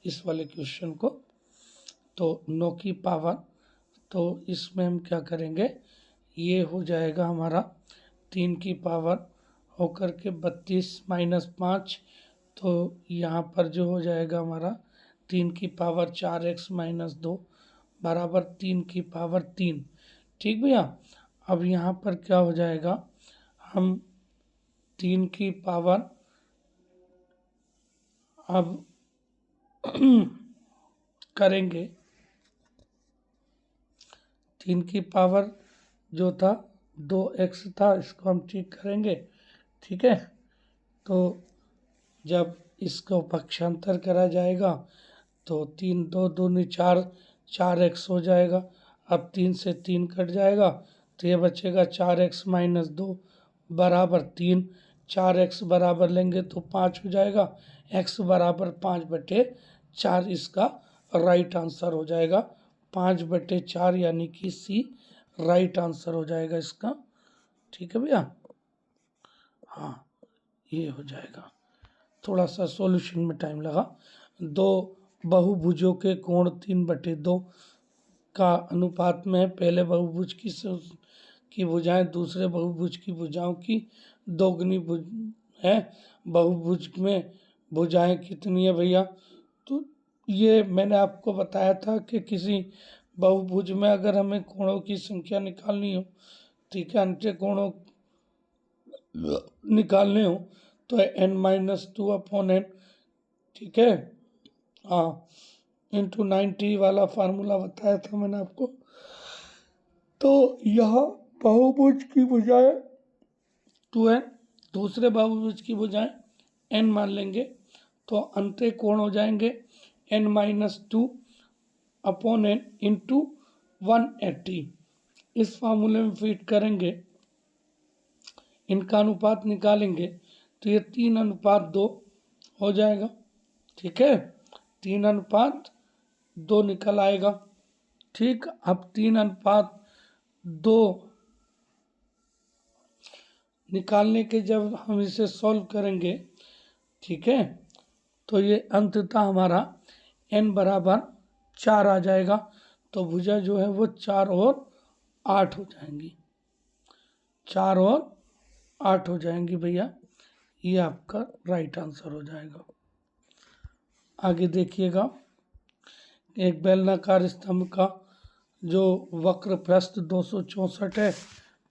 इस वाले क्वेश्चन को। तो 9 की पावर, तो इसमें हम क्या करेंगे, ये हो जाएगा हमारा 3 की पावर होकर के 32 माइनस 5, तो यहाँ पर जो हो जाएगा हमारा 3 की पावर 4x माइनस 2 बराबर 3 की पावर 3। ठीक भैया। अब यहाँ पर क्या हो जाएगा, हम 3 की पावर अब करेंगे 3 की पावर जो था 2x था, इसको हम ठीक करेंगे। ठीक है, तो जब इसको पक्षांतर करा जाएगा तो 3 2 दूनी 4, 4x हो जाएगा। अब 3 से 3 कट जाएगा तो ये बचेगा 4x माइनस 2 बराबर 3। 4x बराबर लेंगे तो 5 हो जाएगा, x बराबर 5/4 इसका राइट आंसर हो जाएगा। 5/4 यानी कि सी राइट आंसर हो जाएगा इसका। ठीक है भैया, हाँ ये हो जाएगा। थोड़ा सा सॉल्यूशन में टाइम लगा। दो बहुभुजों के कोण 3/2 का अनुपात में पहले बहुभुज की भुजाएं दूसरे बहुभुज की भुजाओं की दोगुनी है। बहुभुज में भुजाएं कितनी है भैया, तो ये मैंने आपको बताया था कि किसी बहुभुज में अगर हमें कोणों की संख्या निकालनी हो, ठीक है, अंत्य कोणों निकालने हो तो n-2/n, ठीक है, हाँ, इंटू 90 वाला फार्मूला बताया था मैंने आपको। तो यहाँ बहुभुज की भुजाएं 2n, दूसरे बहुभुज की भुजाएं n मान लेंगे तो अंत्य कोण हो जाएंगे n-2/n इंटू 180। इस फार्मूले में फिट करेंगे, इनका अनुपात निकालेंगे तो ये 3:2 हो जाएगा। ठीक है, 3:2 निकल आएगा। ठीक, अब 3:2 निकालने के जब हम इसे सॉल्व करेंगे, ठीक है, तो ये अंततः हमारा n बराबर 4 आ जाएगा। तो भुजा जो है वो 4 और 8 हो जाएंगी, 4 और 8 हो जाएंगी भैया। ये आपका राइट आंसर हो जाएगा। आगे देखिएगा, एक बेलनाकार स्तंभ का जो वक्र प्रस्थ 264 है,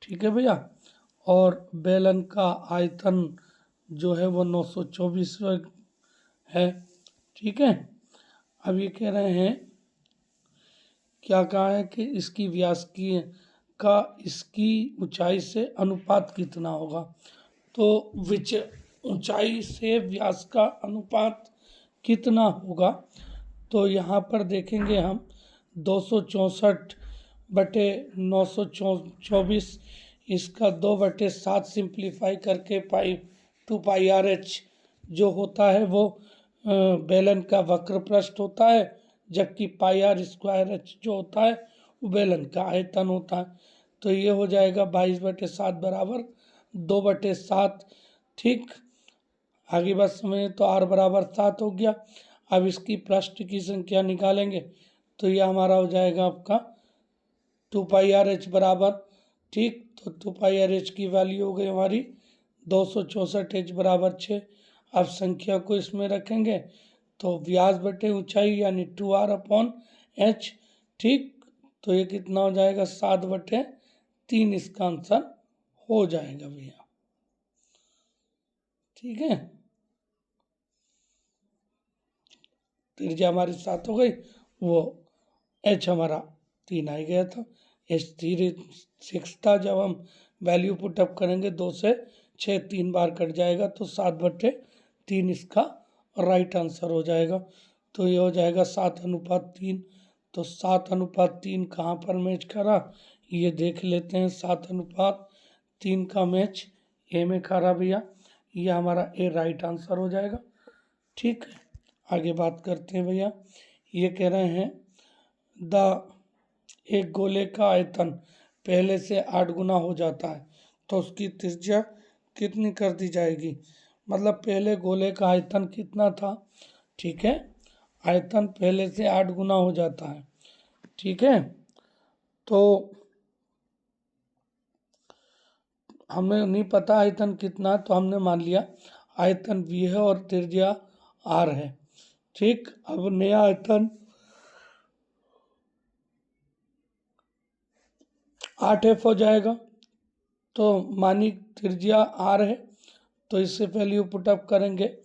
ठीक है भैया, और बेलन का आयतन जो है वो 924 है। ठीक है, अब ये कह रहे हैं, क्या कहा है कि इसकी व्यास की का इसकी ऊंचाई से अनुपात कितना होगा। तो ऊंचाई से व्यास का अनुपात कितना होगा, तो यहाँ पर देखेंगे हम 264/924, इसका 2/7 सिंप्लीफाई करके 2πr/h जो होता है वो बेलन का वक्र पृष्ठ होता है, जबकि πr² जो होता है वो बेलन का आयतन होता है। तो ये हो जाएगा 22/7 बराबर 2/7। ठीक, आगे बात समझें तो r बराबर 7 हो गया। अब इसकी पृष्ठ की संख्या निकालेंगे तो यह हमारा हो जाएगा आपका 2πr/h बराबर, ठीक, तो 2πr/h की वैल्यू हो गई हमारी 264h बराबर 6। अब संख्या को इसमें रखेंगे तो व्यास बटे ऊंचाई यानी 2r/h, ठीक, तो ये कितना हो जाएगा 7/3 इसका आंसर हो जाएगा भैया। ठीक है, त्रिज्या हमारी 7 हो गई, वो h हमारा 3 आ गया था। h6 था, जब हम वैल्यू पुटअप करेंगे 2 से 6 3 बार कट जाएगा तो 7/3 इसका राइट आंसर हो जाएगा। तो ये हो जाएगा 7:3। तो 7:3 कहाँ पर मैच करा ये देख लेते हैं। 7:3 का मैच ए में करा भैया, ये हमारा ए राइट आंसर हो जाएगा। ठीक है, आगे बात करते हैं भैया। ये कह रहे हैं एक गोले का आयतन पहले से 8 गुना हो जाता है तो उसकी त्रिज्या कितनी कर दी जाएगी। मतलब पहले गोले का आयतन कितना था, ठीक है, आयतन पहले से 8 गुना हो जाता है। ठीक है, तो हमें नहीं पता आयतन कितना, तो हमने मान लिया आयतन V है और त्रिज्या R है। ठीक, अब नया आयतन 8F हो जाएगा। तो मानी त्रिज्या R है, तो इससे वैल्यू पुटअप करेंगे।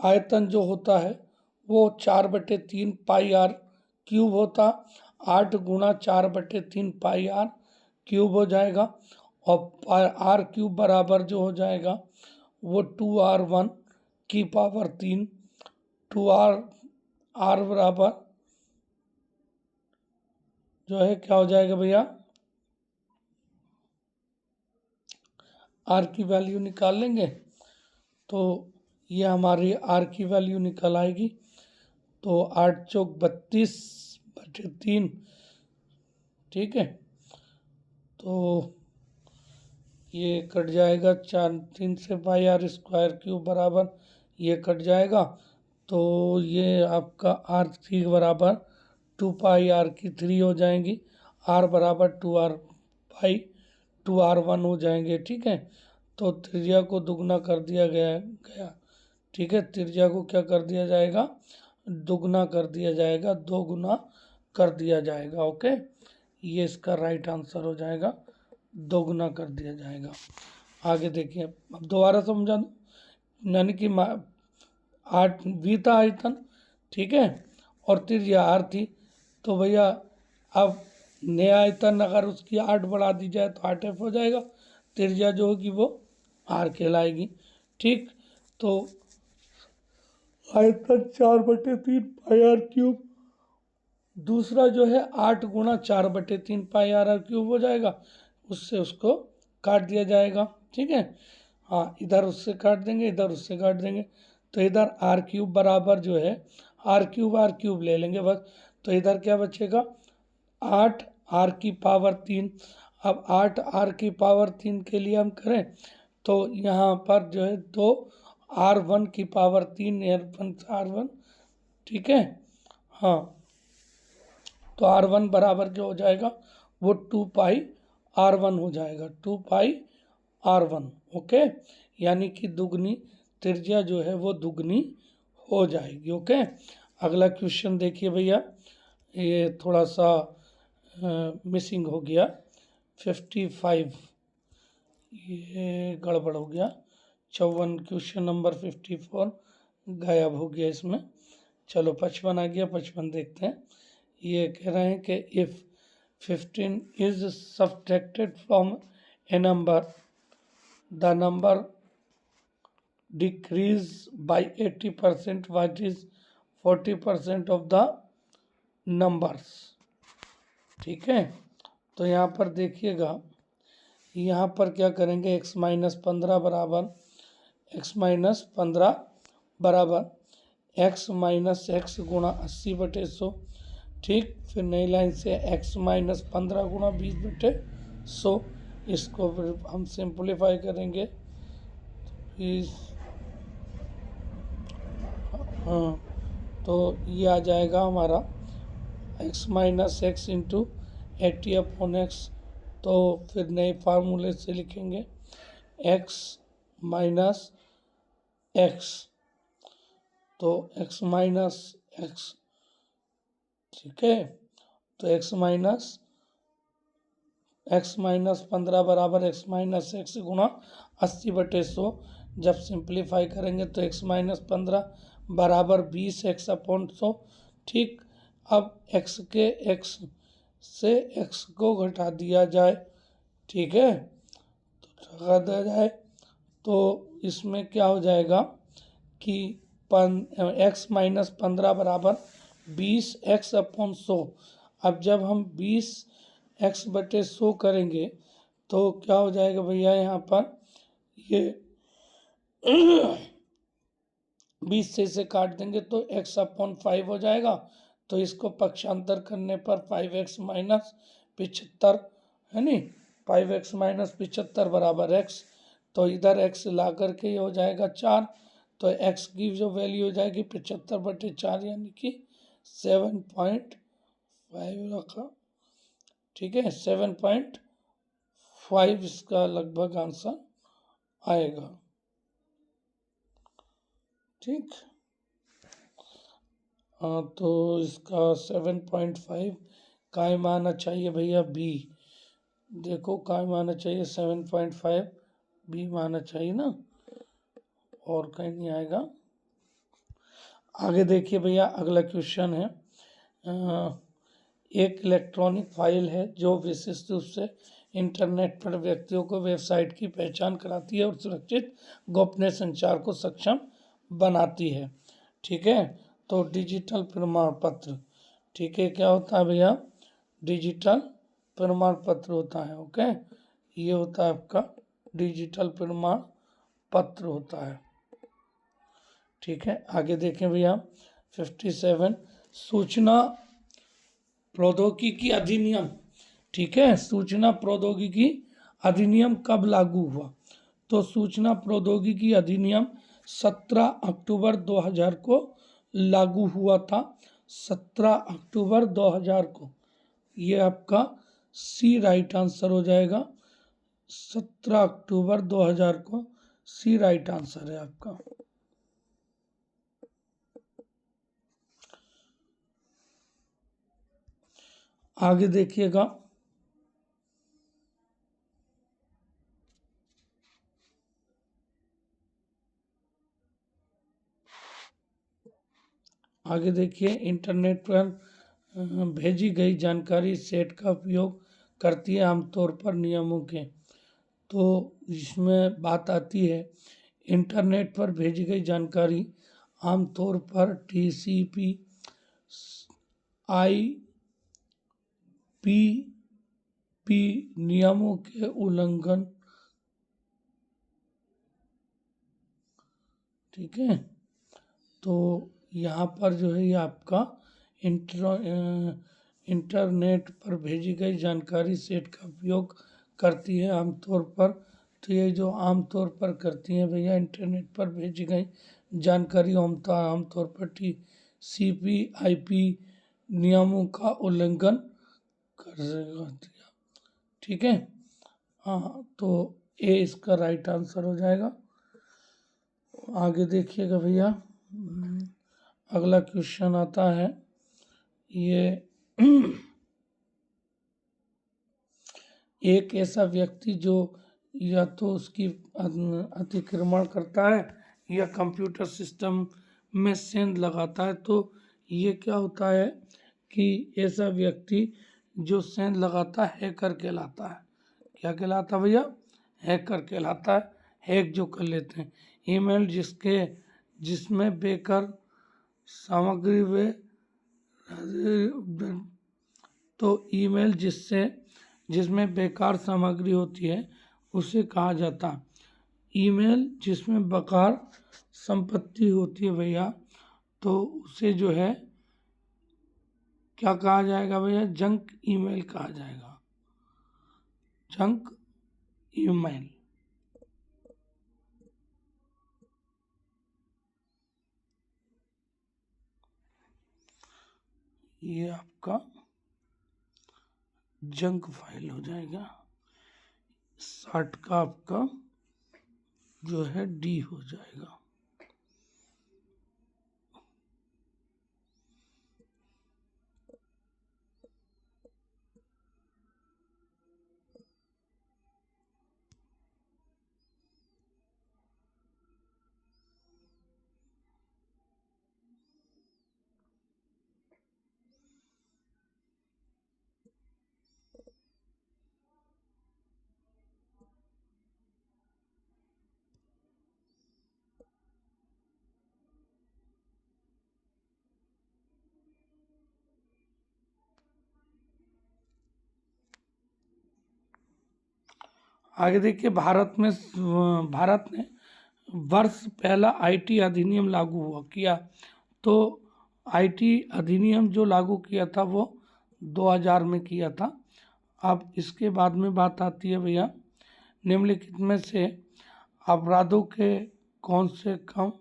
आयतन जो होता है वो 4/3 पाई आर क्यूब होता, 8 गुणा 4/3 पाई आर क्यूब हो जाएगा। और आर क्यूब बराबर जो हो जाएगा वो 2r1 की पावर 3, 2r बराबर जो है क्या हो जाएगा भैया, आर की वैल्यू निकाल लेंगे तो ये हमारी आर की वैल्यू निकल आएगी। तो 8 चौक 32/3, ठीक है। तो ये कट जाएगा 4 3 से पाई आर स्क्वायर क्यूब बराबर ये कट जाएगा। तो ये आपका आर थ्री बराबर 2 पाई आर की 3 हो जाएंगी, आर बराबर 2r पाई 2r1 हो जाएंगे। ठीक है, तो त्रिज्या को दुगना कर दिया गया। ठीक है, त्रिज्या को क्या कर दिया जाएगा, दुगना कर दिया जाएगा, 2 गुना कर दिया जाएगा। ओके, ये इसका राइट आंसर हो जाएगा, 2 गुना कर दिया जाएगा। आगे देखिए, अब दोबारा समझा दूँ, यानी कि 8 V था आयतन, ठीक है, और त्रिज्या R थी। तो भैया अब नया आयतन अगर उसकी 8 बढ़ा दी जाए तो 8F हो जाएगा, त्रिज्या जो होगी वो R कहलाएगी। ठीक, तो आयतन 4/3 पाई आर क्यूब, दूसरा जो है 8 गुणा 4/3 पाई आर क्यूब हो जाएगा, उससे उसको काट दिया जाएगा। ठीक है, हाँ, इधर उससे काट देंगे, इधर उससे काट देंगे, तो इधर आर क्यूब बराबर जो है आर क्यूब ले लेंगे बस। तो इधर क्या बचेगा, 8 आर की पावर 3। अब 8 आर की पावर 3 के लिए हम करें तो यहाँ पर जो है 2 R1 की पावर 3 R1, ठीक है, हाँ, तो R1 बराबर जो हो जाएगा वो 2 पाई R1 हो जाएगा, 2 पाई R1। ओके, यानी कि दुगनी त्रिज्या जो है वो दुगनी हो जाएगी। ओके, अगला क्वेश्चन देखिए भैया, ये थोड़ा सा मिसिंग हो गया, 55, ये गड़बड़ हो गया, 54, क्वेश्चन नंबर 54 गायब हो गया इसमें। चलो 55 आ गया, 55 देखते हैं। ये कह रहे हैं कि if 15 is subtracted from A number, the number decrease by 80%, what is 40% of the numbers. ठीक है, तो यहाँ पर देखिएगा, यहाँ पर क्या करेंगे, x-15 बराबर x गुणा 80/100। ठीक, फिर नई लाइन से x-15 गुणा 20/100, इसको फिर हम सिंप्लीफाई करेंगे। हाँ, तो ये आ जाएगा हमारा x-x इंटू 80/x। तो फिर नए फार्मूले से लिखेंगे x-x, तो x-x, ठीक है, तो x-15 बराबर x-x गुणा 80/100। जब सिंप्लीफाई करेंगे तो x-15 बराबर 20x/100। ठीक, अब x के x से x को घटा दिया जाए, ठीक है, तो घटा दिया जाए तो इसमें क्या हो जाएगा कि x-15 बराबर 20x/100। अब जब हम 20x/100 करेंगे तो क्या हो जाएगा भैया, यहाँ पर ये 20 से इसे काट देंगे तो x/5 हो जाएगा। तो इसको पक्षांतर करने पर 5x माइनस 75, है नी, 5x माइनस 75 बराबर x। तो इधर x ला करके ये हो जाएगा 4, तो x की जो वैल्यू हो जाएगी 75/4, यानी कि 7.5 रखा। ठीक है, 7.5 इसका लगभग आंसर आएगा। ठीक। हाँ, तो इसका 7.5 कायम आना चाहिए भैया बी। देखो कायम आना चाहिए 7.5 बी में आना चाहिए ना, और कहीं नहीं आएगा। आगे देखिए भैया, अगला क्वेश्चन है एक इलेक्ट्रॉनिक फाइल है जो विशिष्ट रूप से इंटरनेट पर व्यक्तियों को वेबसाइट की पहचान कराती है और सुरक्षित गोपनीय संचार को सक्षम बनाती है। ठीक है, तो डिजिटल प्रमाण पत्र। ठीक है, क्या होता है भैया? डिजिटल प्रमाण पत्र होता है। ओके, ये होता है आपका डिजिटल प्रमाण पत्र होता है। ठीक है, आगे देखें भैया 57 सूचना प्रौद्योगिकी अधिनियम। ठीक है, सूचना प्रौद्योगिकी अधिनियम कब लागू हुआ? तो सूचना प्रौद्योगिकी अधिनियम 17 अक्टूबर 2000 को लागू हुआ था। 17 अक्टूबर 2000 को। ये आपका सी राइट आंसर हो जाएगा। 17 अक्टूबर 2000 को सी राइट आंसर है आपका। आगे देखिएगा, आगे देखिए इंटरनेट पर भेजी गई जानकारी सेट का उपयोग करती है आमतौर पर नियमों के। तो इसमें बात आती है इंटरनेट पर भेजी गई जानकारी आमतौर पर टीसीपी आईपी नियमों के उल्लंघन। ठीक है, तो यहाँ पर जो है ये आपका इंटरनेट पर भेजी गई जानकारी सेट का उपयोग करती है आमतौर पर। तो ये जो आमतौर पर करती हैं भैया, इंटरनेट पर भेजी गई जानकारी आमतौर पर टीसीपी आईपी नियमों का उल्लंघन कर। ठीक है, हाँ, तो ए इसका राइट आंसर हो जाएगा। आगे देखिएगा भैया, अगला क्वेश्चन आता है ये एक ऐसा व्यक्ति जो या तो उसकी अतिक्रमण करता है या कंप्यूटर सिस्टम में सेंध लगाता है। तो ये क्या होता है कि ऐसा व्यक्ति जो सेंध लगाता है हैकर कहलाता है। क्या कहलाता है भैया? हैकर कहलाता है। हैक जो कर लेते हैं ईमेल जिसमें बेकार सामग्री वे तो ईमेल जिसमें बेकार सामग्री होती है उसे कहा जाता है। ईमेल जिसमें बेकार संपत्ति होती है भैया, तो उसे जो है क्या कहा जाएगा भैया? जंक ईमेल कहा जाएगा। Junk email. ये आपका जंक फाइल हो जाएगा। 60 का आपका जो है डी हो जाएगा। आगे देखिए, भारत ने वर्ष पहला आईटी अधिनियम लागू किया। तो आईटी अधिनियम जो लागू किया था वो 2000 में किया था। अब इसके बाद में बात आती है भैया निम्नलिखित में से अपराधों के कौन से कम।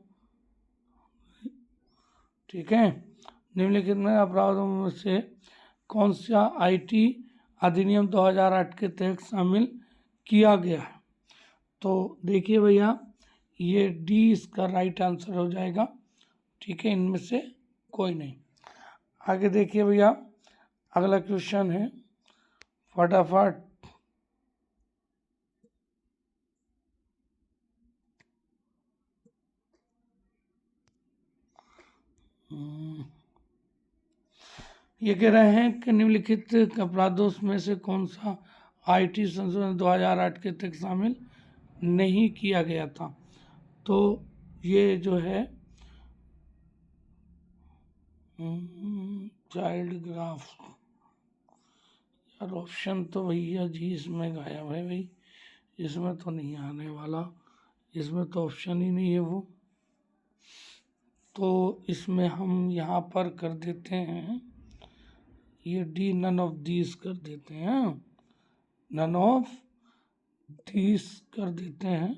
ठीक है, निम्नलिखित में अपराधों में से कौन सा आईटी अधिनियम 2008 के तहत शामिल किया गया है? तो देखिए भैया, ये डी इसका राइट आंसर हो जाएगा। ठीक है, इनमें से कोई नहीं। आगे देखिए भैया, अगला क्वेश्चन है, फटाफट। ये कह रहे हैं कि निम्नलिखित अपराधों में से कौन सा आईटी संशोधन 2008 के तक शामिल नहीं किया गया था। तो ये जो है चाइल्ड ग्राफ, यार ऑप्शन तो भैया जी इसमें गायब है भाई, इसमें तो नहीं आने वाला, इसमें तो ऑप्शन ही नहीं है वो। तो इसमें हम यहाँ पर कर देते हैं, ये डी नन ऑफ दीज कर देते हैं, नन ऑफ दीज कर देते हैं।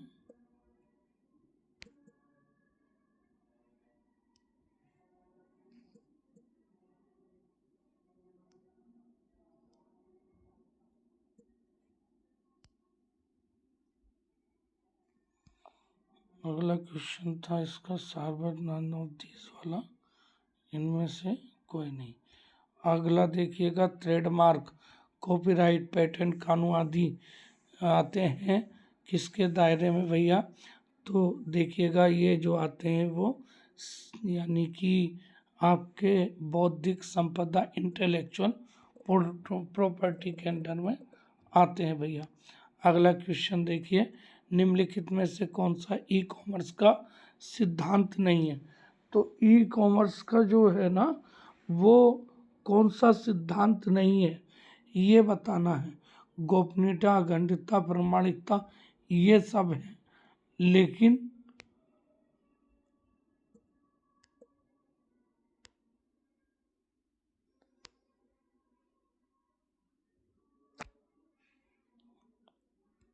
अगला क्वेश्चन था इसका सार्वर नन ऑफ दीज वाला, इनमें से कोई नहीं। अगला देखिएगा, ट्रेडमार्क, कॉपीराइट, पेटेंट, कानून आदि आते हैं किसके दायरे में भैया। तो देखिएगा ये जो आते हैं वो यानी कि आपके बौद्धिक संपदा, इंटेलेक्चुअल प्रॉपर्टी के अंडर में आते हैं भैया। अगला क्वेश्चन देखिए, निम्नलिखित में से कौन सा ई कॉमर्स का सिद्धांत नहीं है। तो ई कॉमर्स का जो है ना, वो कौन सा सिद्धांत नहीं है ये बताना है। गोपनीयता, अखंडता, प्रामाणिकता, ये सब है, लेकिन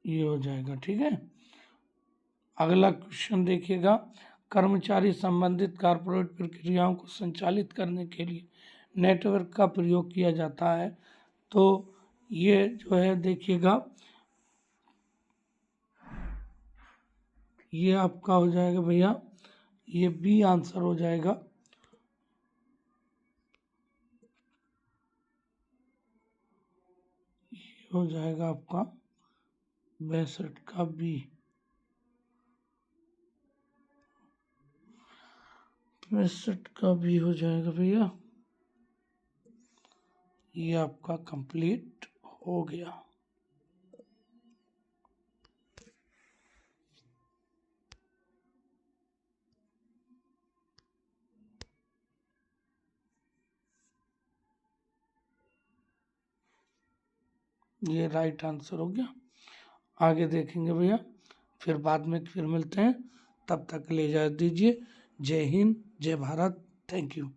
ये हो जाएगा। ठीक है, अगला क्वेश्चन देखिएगा, कर्मचारी संबंधित कॉर्पोरेट प्रक्रियाओं को संचालित करने के लिए नेटवर्क का प्रयोग किया जाता है। तो ये जो है देखिएगा, ये आपका हो जाएगा भैया, ये बी आंसर हो जाएगा। ये हो जाएगा आपका 62 का बी, 62 का बी हो जाएगा भैया। ये आपका कंप्लीट हो गया। ये राइट आंसर हो गया। आगे देखेंगे भैया, फिर बाद में फिर मिलते हैं, तब तक ले जा दीजिए। जय हिंद, जय भारत, थैंक यू।